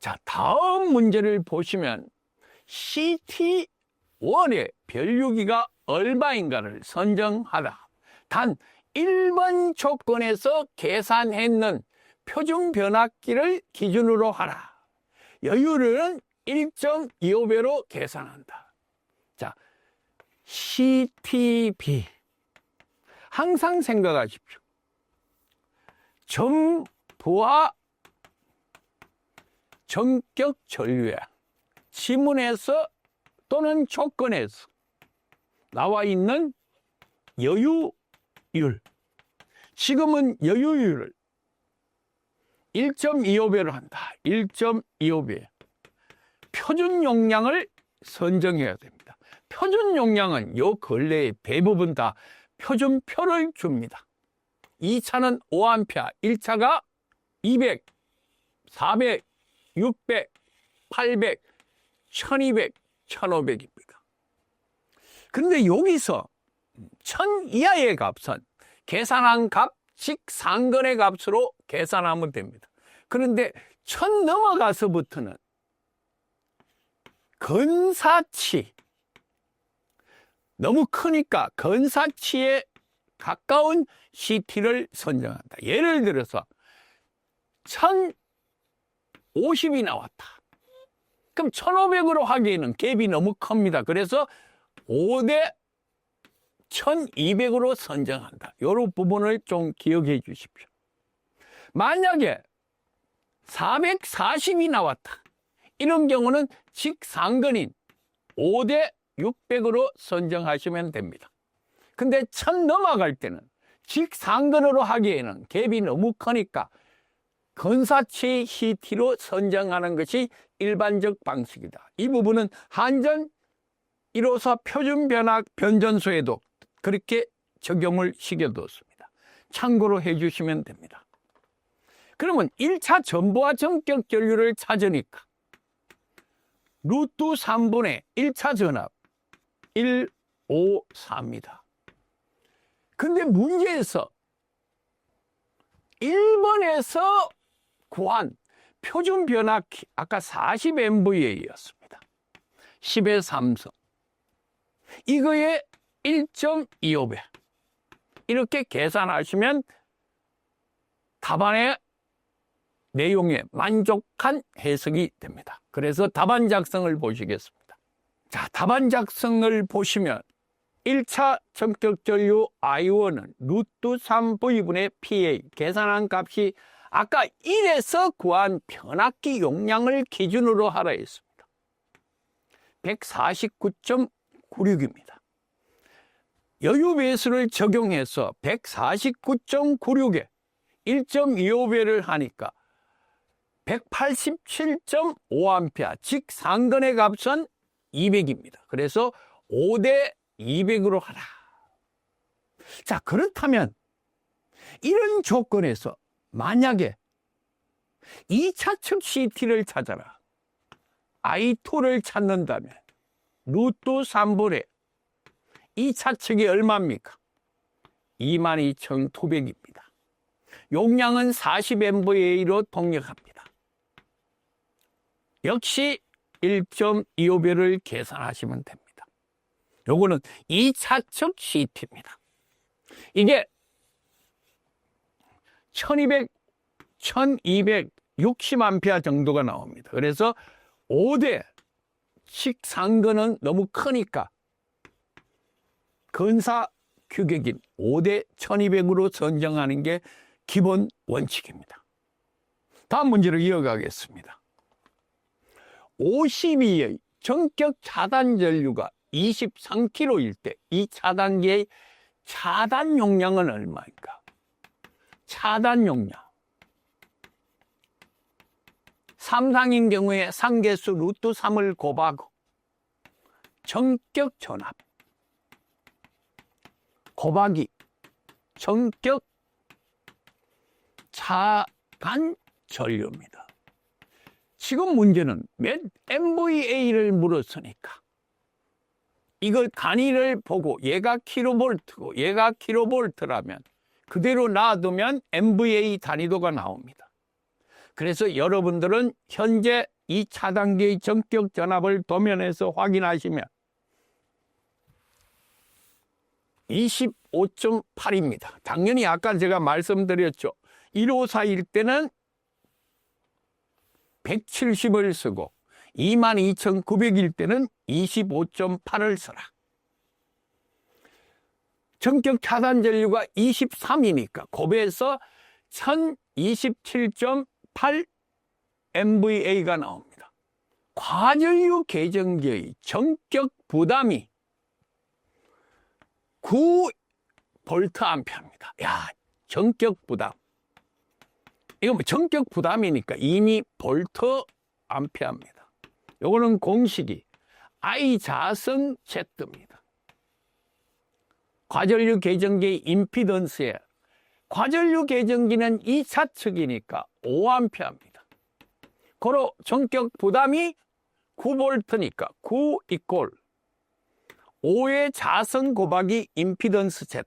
자, 다음 문제를 보시면 CT1의 변류기가 얼마인가를 선정하다. 단 1번 조건에서 계산했는 표준 변압기를 기준으로 하라. 여유율은 1.25배로 계산한다. 자, CTB. 항상 생각하십시오. 전부하 전격 전류야. 지문에서 또는 조건에서 나와 있는 여유율. 지금은 여유율을 1.25배로 한다. 1.25배. 표준 용량을 선정해야 됩니다. 표준 용량은 요 근래에 대부분 다 표준표를 줍니다. 2차는 5A, 1차가 200, 400, 600, 800, 1200, 1500입니다. 그런데 여기서 1000 이하의 값은 계산한 값, 즉 상근의 값으로 계산하면 됩니다. 그런데 1000 넘어가서부터는 근사치, 너무 크니까 근사치에 가까운 CT를 선정한다. 예를 들어서 1050이 나왔다. 그럼 1500으로 하기에는 갭이 너무 큽니다. 그래서 5대 1200으로 선정한다. 이런 부분을 좀 기억해 주십시오. 만약에 440이 나왔다. 이런 경우는 직상근인 5대 600으로 선정하시면 됩니다. 근데 1000 넘어갈 때는 직상근으로 하기에는 갭이 너무 크니까 근사치 CT로 선정하는 것이 일반적 방식이다. 이 부분은 한전 1호사 표준변압 변전소에도 그렇게 적용을 시켜뒀습니다. 참고로 해주시면 됩니다. 그러면 1차 전보와 전격 전류를 찾으니까 루트 3분의 1차 전압 154입니다. 근데 문제에서 1번에서 구한 표준 변압기 아까 40MVA였습니다. 10의 3성. 이거에 1.25배. 이렇게 계산하시면 답안의 내용에 만족한 해석이 됩니다. 그래서 답안 작성을 보시겠습니다. 자, 답안 작성을 보시면 1차 전격 전류 I1은 루트 3V분의 PA 계산한 값이 아까 1에서 구한 변압기 용량을 기준으로 하라 했습니다. 149.96입니다. 여유 배수를 적용해서 149.96에 1.25배를 하니까 187.5A, 즉 상근의 값은 200입니다. 그래서 5대 200으로 하라. 자, 그렇다면 이런 조건에서 만약에 2차 측 CT를 찾아라. I2를 찾는다면 루트 3분의 2차 측이 얼마입니까? 22,900입니다. 용량은 40MVA로 동력합니다. 역시 1.25배를 계산하시면 됩니다. 요거는 2차 측 CT입니다. 이게 1260A 정도가 나옵니다. 그래서 5대 직상근은 너무 크니까 근사 규격인 5대 1200으로 선정하는 게 기본 원칙입니다. 다음 문제로 이어가겠습니다. 52의 전격 차단 전류가 23kg일 때 이 차단기의 차단 용량은 얼마인가? 차단 용량. 삼상인 경우에 상계수 루트 3을 곱하고 전격 전압 곱하기 전격 차간 전류입니다. 지금 문제는 몇 MVA를 물었으니까 이걸 단위를 보고 얘가 킬로볼트고 얘가 킬로볼트라면 그대로 놔두면 MVA 단위도가 나옵니다. 그래서 여러분들은 현재 이 차단기의 전격 전압을 도면에서 확인하시면 25.8입니다. 당연히 아까 제가 말씀드렸죠. 154일 때는 170을 쓰고 22,900일 때는 25.8을 써라. 전격 차단 전류가 23이니까 곱해서 1027.8 MVA가 나옵니다. 과전류 계정기의 전격 부담이 9VA입니다. 야, 전격 부담. 이거 뭐 전격 부담이니까 이미 볼트 암페어입니다. 요거는 공식이 I 자성 Z입니다. 과전류 계정기의 임피던스에 과전류 계정기는 2차 측이니까 5A입니다. 고로 전격 부담이 9V니까 9 이꼴 5의 자성 곱하기 임피던스 Z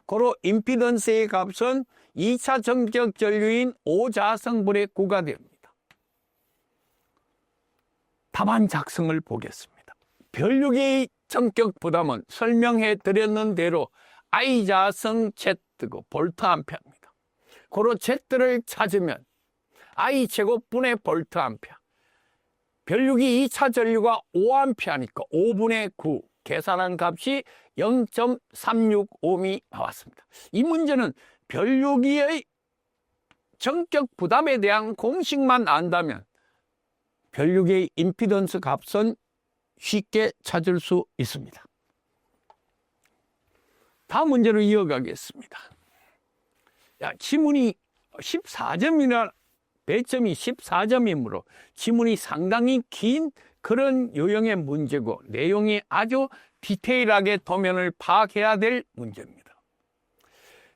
고로 임피던스의 값은 2차 전격 전류인 5자성분의 9가 됩니다. 답안 작성을 보겠습니다. 변류기의 전격 부담은 설명해 드렸는 대로 I자성 Z고 볼트 암페어입니다. 고로 Z를 찾으면 I 제곱분의 볼트 암페어. 변류기 2차 전류가 5암페어니까 5분의 9 계산한 값이 0.365미 나왔습니다. 이 문제는 변류기의 전격 부담에 대한 공식만 안다면 변류기의 임피던스 값은 쉽게 찾을 수 있습니다. 다음 문제로 이어가겠습니다. 지문이 14점이나 배점이 14점이므로 지문이 상당히 긴 그런 유형의 문제고 내용이 아주 디테일하게 도면을 파악해야 될 문제입니다.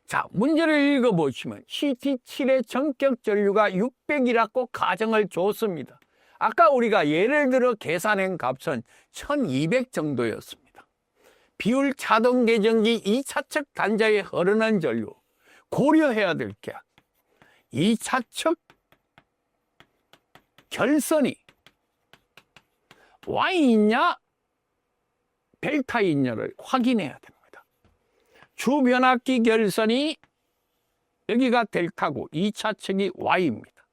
자, 문제를 읽어보시면 CT7의 전격 전류가 600이라고 가정을 줬습니다. 아까 우리가 예를 들어 계산한 값은 1200 정도였습니다. 비율 차동 계정기 2차측 단자에 흐르는 전류 고려해야 될 게 2차측 결선이 Y이냐 델타이냐를 확인해야 됩니다. 주변압기 결선이 여기가 델타고 2차측이 Y입니다.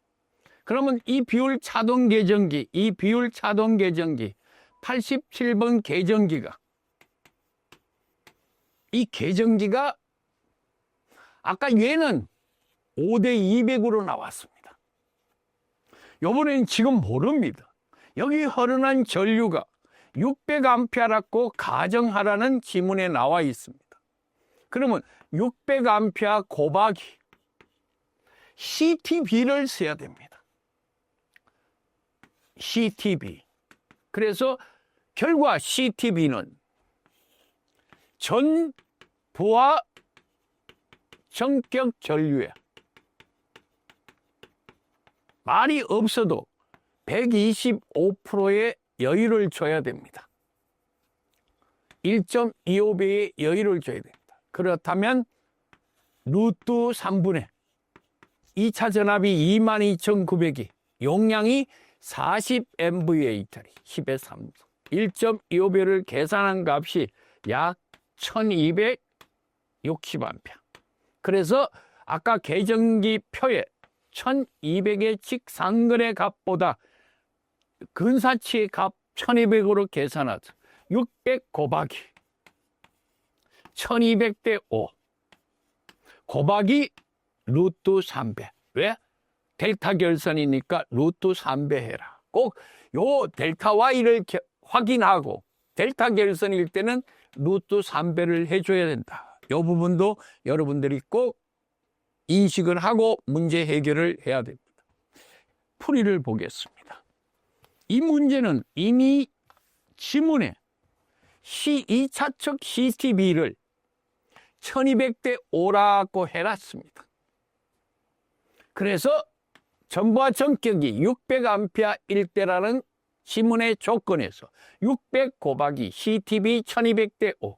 그러면 이 비율 차동 계정기 87번 계정기가 이 계정기가 아까 얘는 5대 200으로 나왔습니다. 요번에는 지금 모릅니다. 여기 흐르는 전류가 600A라고 가정하라는 지문에 나와 있습니다. 그러면 600A 곱하기 CTB를 써야 됩니다. CTB. 그래서 결과 CTB는 전부하 전격 전류에 말이 없어도 125%의 여유를 줘야 됩니다. 1.25배의 여유를 줘야 됩니다. 그렇다면 루트 3분의 2차 전압이 22,900이 용량이 40MVA짜리 10의 3. 1.25배를 계산한 값이 약 1260A. 그래서 아까 계정기 표에 1200의 직상근의 값보다 근사치의 값 1200으로 계산하죠. 600 곱하기 1200대 5 곱하기 루트 3배. 왜? 델타 결선이니까 루트 3배 해라. 꼭 요 델타 Y를 확인하고 델타 결선일 때는 루트 3배를 해줘야 된다. 요 부분도 여러분들이 꼭 인식을 하고 문제 해결을 해야 됩니다. 풀이를 보겠습니다. 이 문제는 이미 지문에 2차측 CTB를 1200대 5라고 해놨습니다. 그래서 전부하 전격이 600A일 때라는 지문의 조건에서 600 곱하기 CTB 1200대 5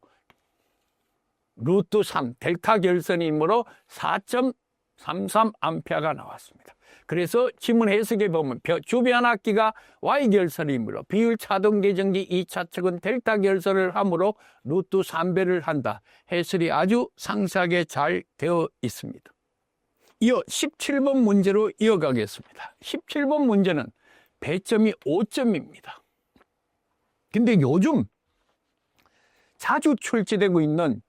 루트 3 델타 결선이므로 4.33A가 나왔습니다. 그래서 지문 해석에 보면 주변압기가 Y결선이므로 비율 차동 계정기 2차측은 델타 결선을 하므로 루트 3배를 한다. 해설이 아주 상세하게 잘 되어 있습니다. 이어 17번 문제로 이어가겠습니다. 17번 문제는 배점이 5점입니다. 근데 요즘 자주 출제되고 있는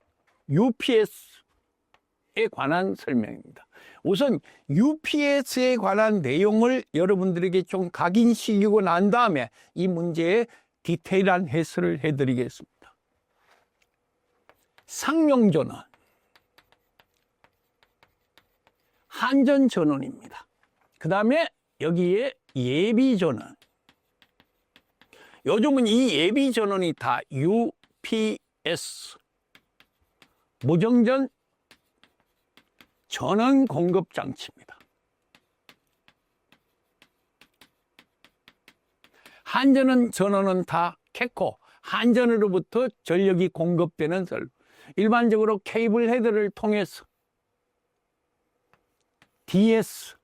UPS에 관한 설명입니다. 우선 UPS에 관한 내용을 여러분들에게 좀 각인시키고 난 다음에 이 문제에 디테일한 해설을 해드리겠습니다. 상용전원, 한전전원입니다. 그 다음에 여기에 예비전원. 요즘은 이 예비전원이 다 UPS, 무정전 전원 공급 장치입니다. 한전은 전원은 다 캐코, 한전으로부터 전력이 공급되는 전류. 일반적으로 케이블 헤드를 통해서 DS,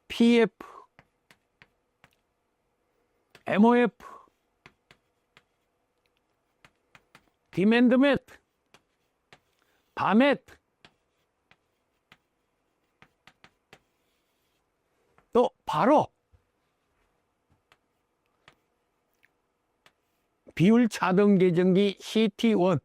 PF, MOF, 디맨드 매트, 바매트, 또 바로 비율 차등 계정기 CT1,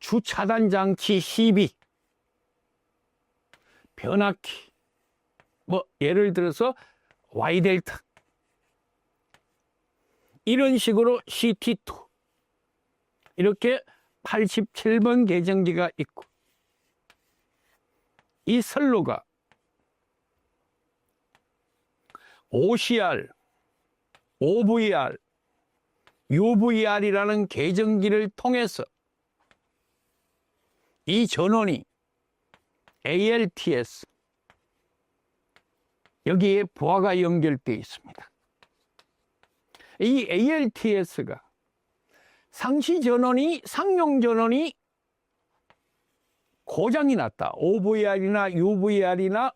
주차단 장치 CB, 변압기, 뭐 예를 들어서 Y 델타, 이런 식으로 CT2, 이렇게 87번 계정기가 있고, 이 선로가 OCR, OVR, UVR이라는 계정기를 통해서 이 전원이 ALTS, 여기에 부하가 연결되어 있습니다. 이 ALTS가 상시 전원이, 상용 전원이 고장이 났다. OVR이나 UVR이나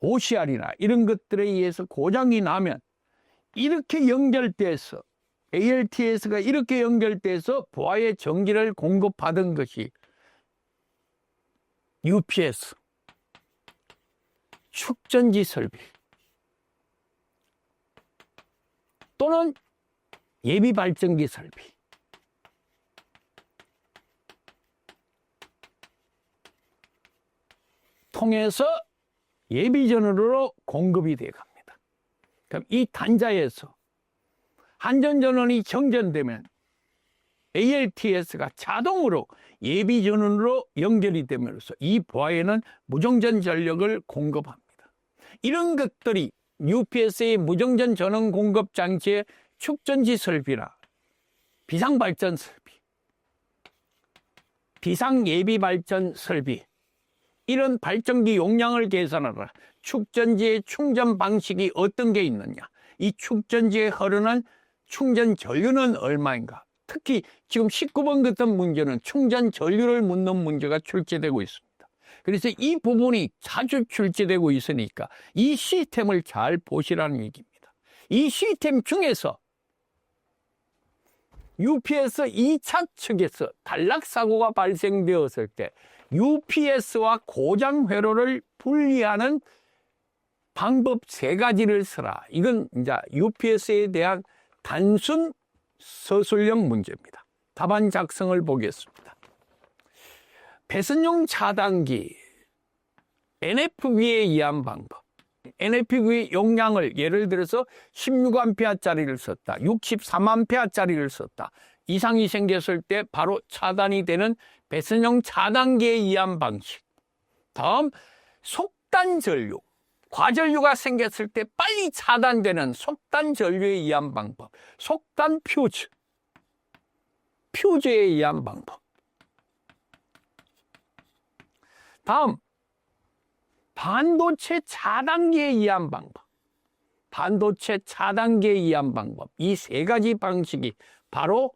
OCR이나 이런 것들에 의해서 고장이 나면 이렇게 연결돼서, ALTS가 이렇게 연결돼서 부하의 전기를 공급하던 것이 UPS, 축전지 설비 또는 예비 발전기 설비, 통해서 예비전원으로 공급이 되어 갑니다. 그럼 이 단자에서 한전전원이 정전되면 ALTS가 자동으로 예비전원으로 연결이 됨으로써 이 부하에는 무정전 전력을 공급합니다. 이런 것들이 UPS의 무정전 전원 공급 장치의 축전지 설비나 비상발전 설비, 비상예비발전 설비, 이런 발전기 용량을 계산하라. 축전지의 충전 방식이 어떤 게 있느냐, 이 축전지에 흐르는 충전 전류는 얼마인가. 특히 지금 19번 같은 문제는 충전 전류를 묻는 문제가 출제되고 있습니다. 그래서 이 부분이 자주 출제되고 있으니까 이 시스템을 잘 보시라는 얘기입니다. 이 시스템 중에서 UPS 2차 측에서 단락사고가 발생되었을 때 UPS와 고장 회로를 분리하는 방법 3가지를 쓰라. 이건 이제 UPS에 대한 단순 서술형 문제입니다. 답안 작성을 보겠습니다. 배선용 차단기 NFV에 의한 방법. NFV 용량을 예를 들어서 16A짜리를 썼다, 63A짜리를 썼다, 이상이 생겼을 때 바로 차단이 되는 배선용 차단기에 의한 방식. 다음, 속단 전류, 과전류가 생겼을 때 빨리 차단되는 속단 전류에 의한 방법. 속단 퓨즈, 퓨즈에 의한 방법. 다음, 반도체 차단기에 의한 방법. 반도체 차단기에 의한 방법. 이 3가지 방식이 바로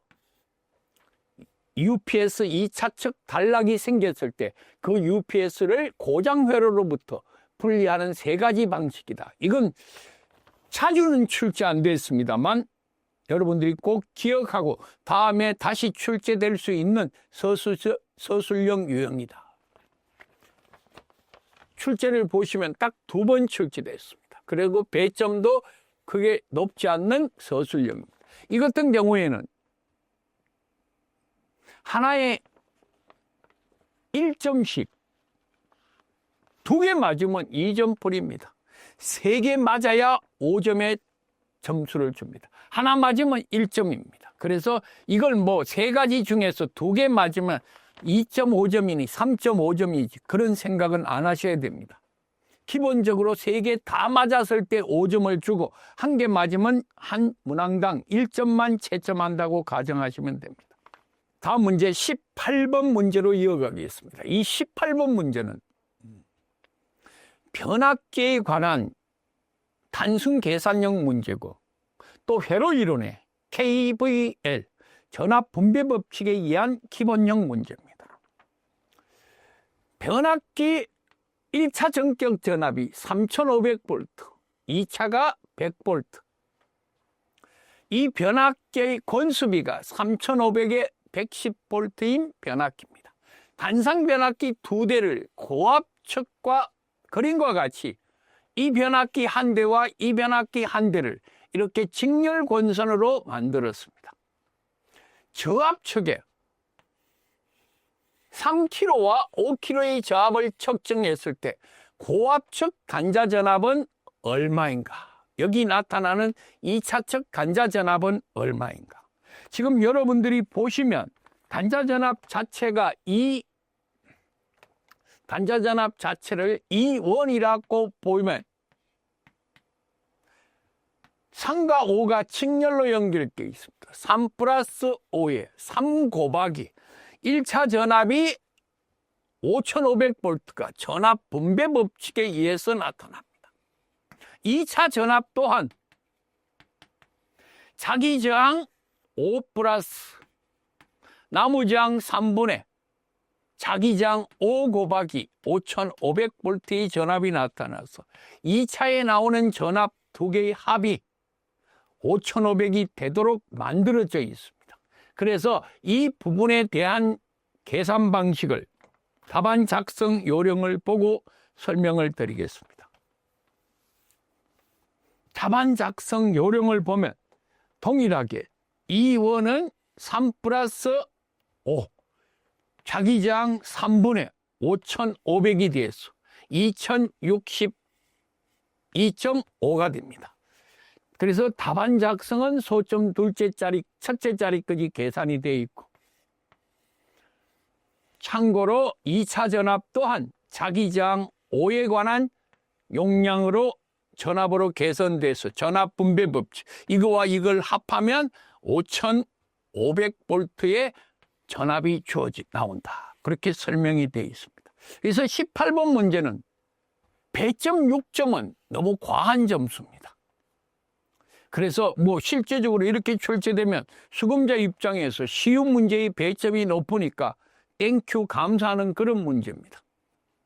UPS 2차 측 단락이 생겼을 때 그 UPS를 고장 회로로부터 분리하는 3가지 방식이다. 이건 자주는 출제 안 됐습니다만 여러분들이 꼭 기억하고 다음에 다시 출제될 수 있는 서술형 유형이다. 출제를 보시면 딱 2번 출제됐습니다. 그리고 배점도 크게 높지 않는 서술형입니다. 이 같은 경우에는 하나에 1점씩 2개 맞으면 2점 풀입니다. 3개 맞아야 5점의 점수를 줍니다. 하나 맞으면 1점입니다. 그래서 이걸 뭐 3가지 중에서 2개 맞으면 2.5점이니 3.5점이지 그런 생각은 안 하셔야 됩니다. 기본적으로 3개 다 맞았을 때 5점을 주고 1개 맞으면 한 문항당 1점만 채점한다고 가정하시면 됩니다. 다음 문제 18번 문제로 이어가겠습니다. 이 18번 문제는 변압기에 관한 단순 계산형 문제고, 또 회로 이론의 KVL 전압 분배 법칙에 의한 기본형 문제입니다. 변압기 1차 전격 전압이 3500V, 2차가 100V. 이 변압기의 권수비가 3500에 110V인 변압기입니다. 단상 변압기 2대를 고압측과 그림과 같이 이 변압기 한 대와 이 변압기 한 대를 이렇게 직렬 권선으로 만들었습니다. 저압측에 3kg와 5kg의 저압을 측정했을 때 고압측 간자 전압은 얼마인가? 여기 나타나는 2차 측 간자 전압은 얼마인가? 지금 여러분들이 보시면 간자 전압 자체가 간자 전압 자체를 E1이라고 보면 3과 5가 직렬로 연결되어 있습니다. 3 플러스 5에 3 곱하기 1차 전압이 5500V가 전압 분배 법칙에 의해서 나타납니다. 2차 전압 또한 자기 저항 5 플러스 나무 저항 3분의 자기 저항 5 곱하기 5500V의 전압이 나타나서 2차에 나오는 전압 두 개의 합이 5500이 되도록 만들어져 있습니다. 그래서 이 부분에 대한 계산 방식을 답안 작성 요령을 보고 설명을 드리겠습니다. 답안 작성 요령을 보면 동일하게 E1은 3 플러스 5, 자기저항 3분의 5500이 돼서 2062.5가 됩니다. 그래서 답안 작성은 소점 둘째 자리, 첫째 자리까지 계산이 되어 있고, 참고로 2차 전압 또한 자기저항 5에 관한 용량으로 전압으로 개선돼서 전압 분배 법칙, 이거와 이걸 합하면 5500V의 전압이 나온다. 그렇게 설명이 되어 있습니다. 그래서 18번 문제는 배점 6점은 너무 과한 점수입니다. 그래서 실제적으로 이렇게 출제되면 수급자 입장에서 쉬운 문제의 배점이 높으니까 땡큐 감사하는 그런 문제입니다.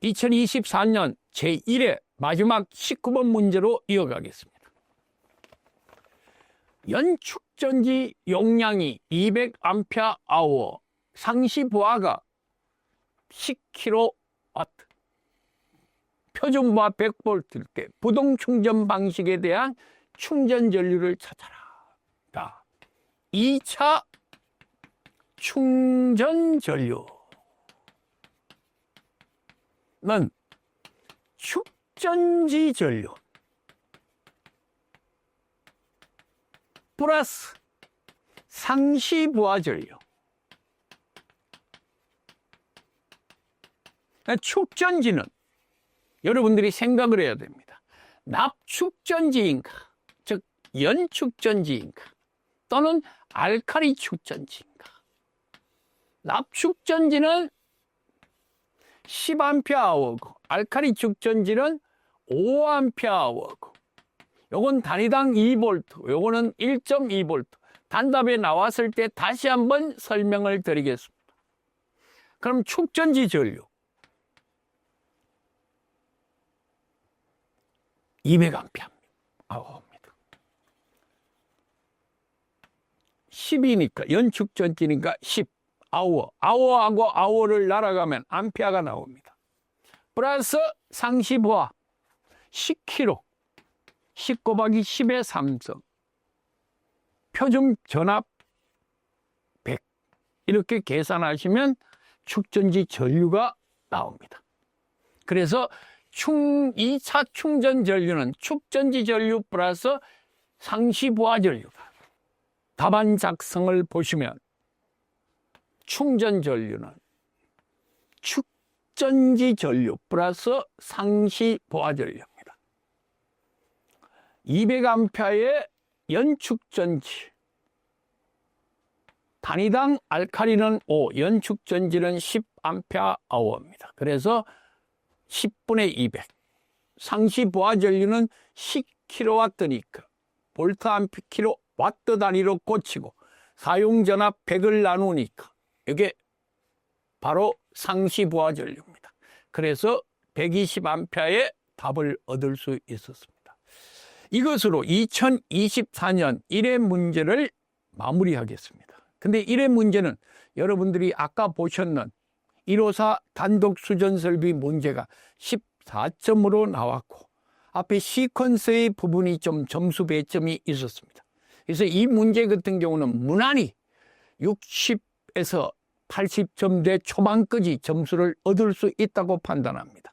2024년 제1회 마지막 19번 문제로 이어가겠습니다. 연축전지 용량이 200Ah, 상시 부하가 10kW, 표준부하 100V일 때 부동 충전 방식에 대한 충전 전류를 찾아라. 자, 2차 충전 전류는 축전지 전류 플러스 상시 부하 전류. 축전지는 여러분들이 생각을 해야 됩니다. 납축전지인가, 즉 연축전지인가, 또는 알카리 축전지인가. 납축전지는 10Ah고 알카리 축전지는 5Ah고, 요건 단위당 2V, 요거는 1.2V. 단답에 나왔을 때 다시 한번 설명을 드리겠습니다. 그럼 축전지 전류 200A입니다. 10이니까 연축전지니까 10 아워하고 아워를 날아가면 암페어가 나옵니다. 플러스 상시부하 10kg 10 곱하기 10의 3성 표준 전압 100 이렇게 계산하시면 축전지 전류가 나옵니다. 그래서 2차 충전 전류는 축전지 전류 플러스 상시 부하 전류다. 답안 작성을 보시면 충전 전류는 축전지 전류 플러스 상시 부하 전류입니다. 200A의 연축전지, 단위당 알카리는 5, 연축전지는 10Ah입니다. 그래서 10분의 200. 상시 부하 전류는 킬로와트니까 볼트 킬로와트 단위로 꽂히고 사용전압 100을 나누니까 이게 바로 상시부하 전류입니다. 그래서 120A의 답을 얻을 수 있었습니다. 이것으로 2024년 1회 문제를 마무리하겠습니다. 근데 1회 문제는 여러분들이 아까 보셨는 154 단독 수전 설비 문제가 14점으로 나왔고 앞에 시퀀스의 부분이 좀 점수 배점이 있었습니다. 그래서 이 문제 같은 경우는 무난히 60에서 80점대 초반까지 점수를 얻을 수 있다고 판단합니다.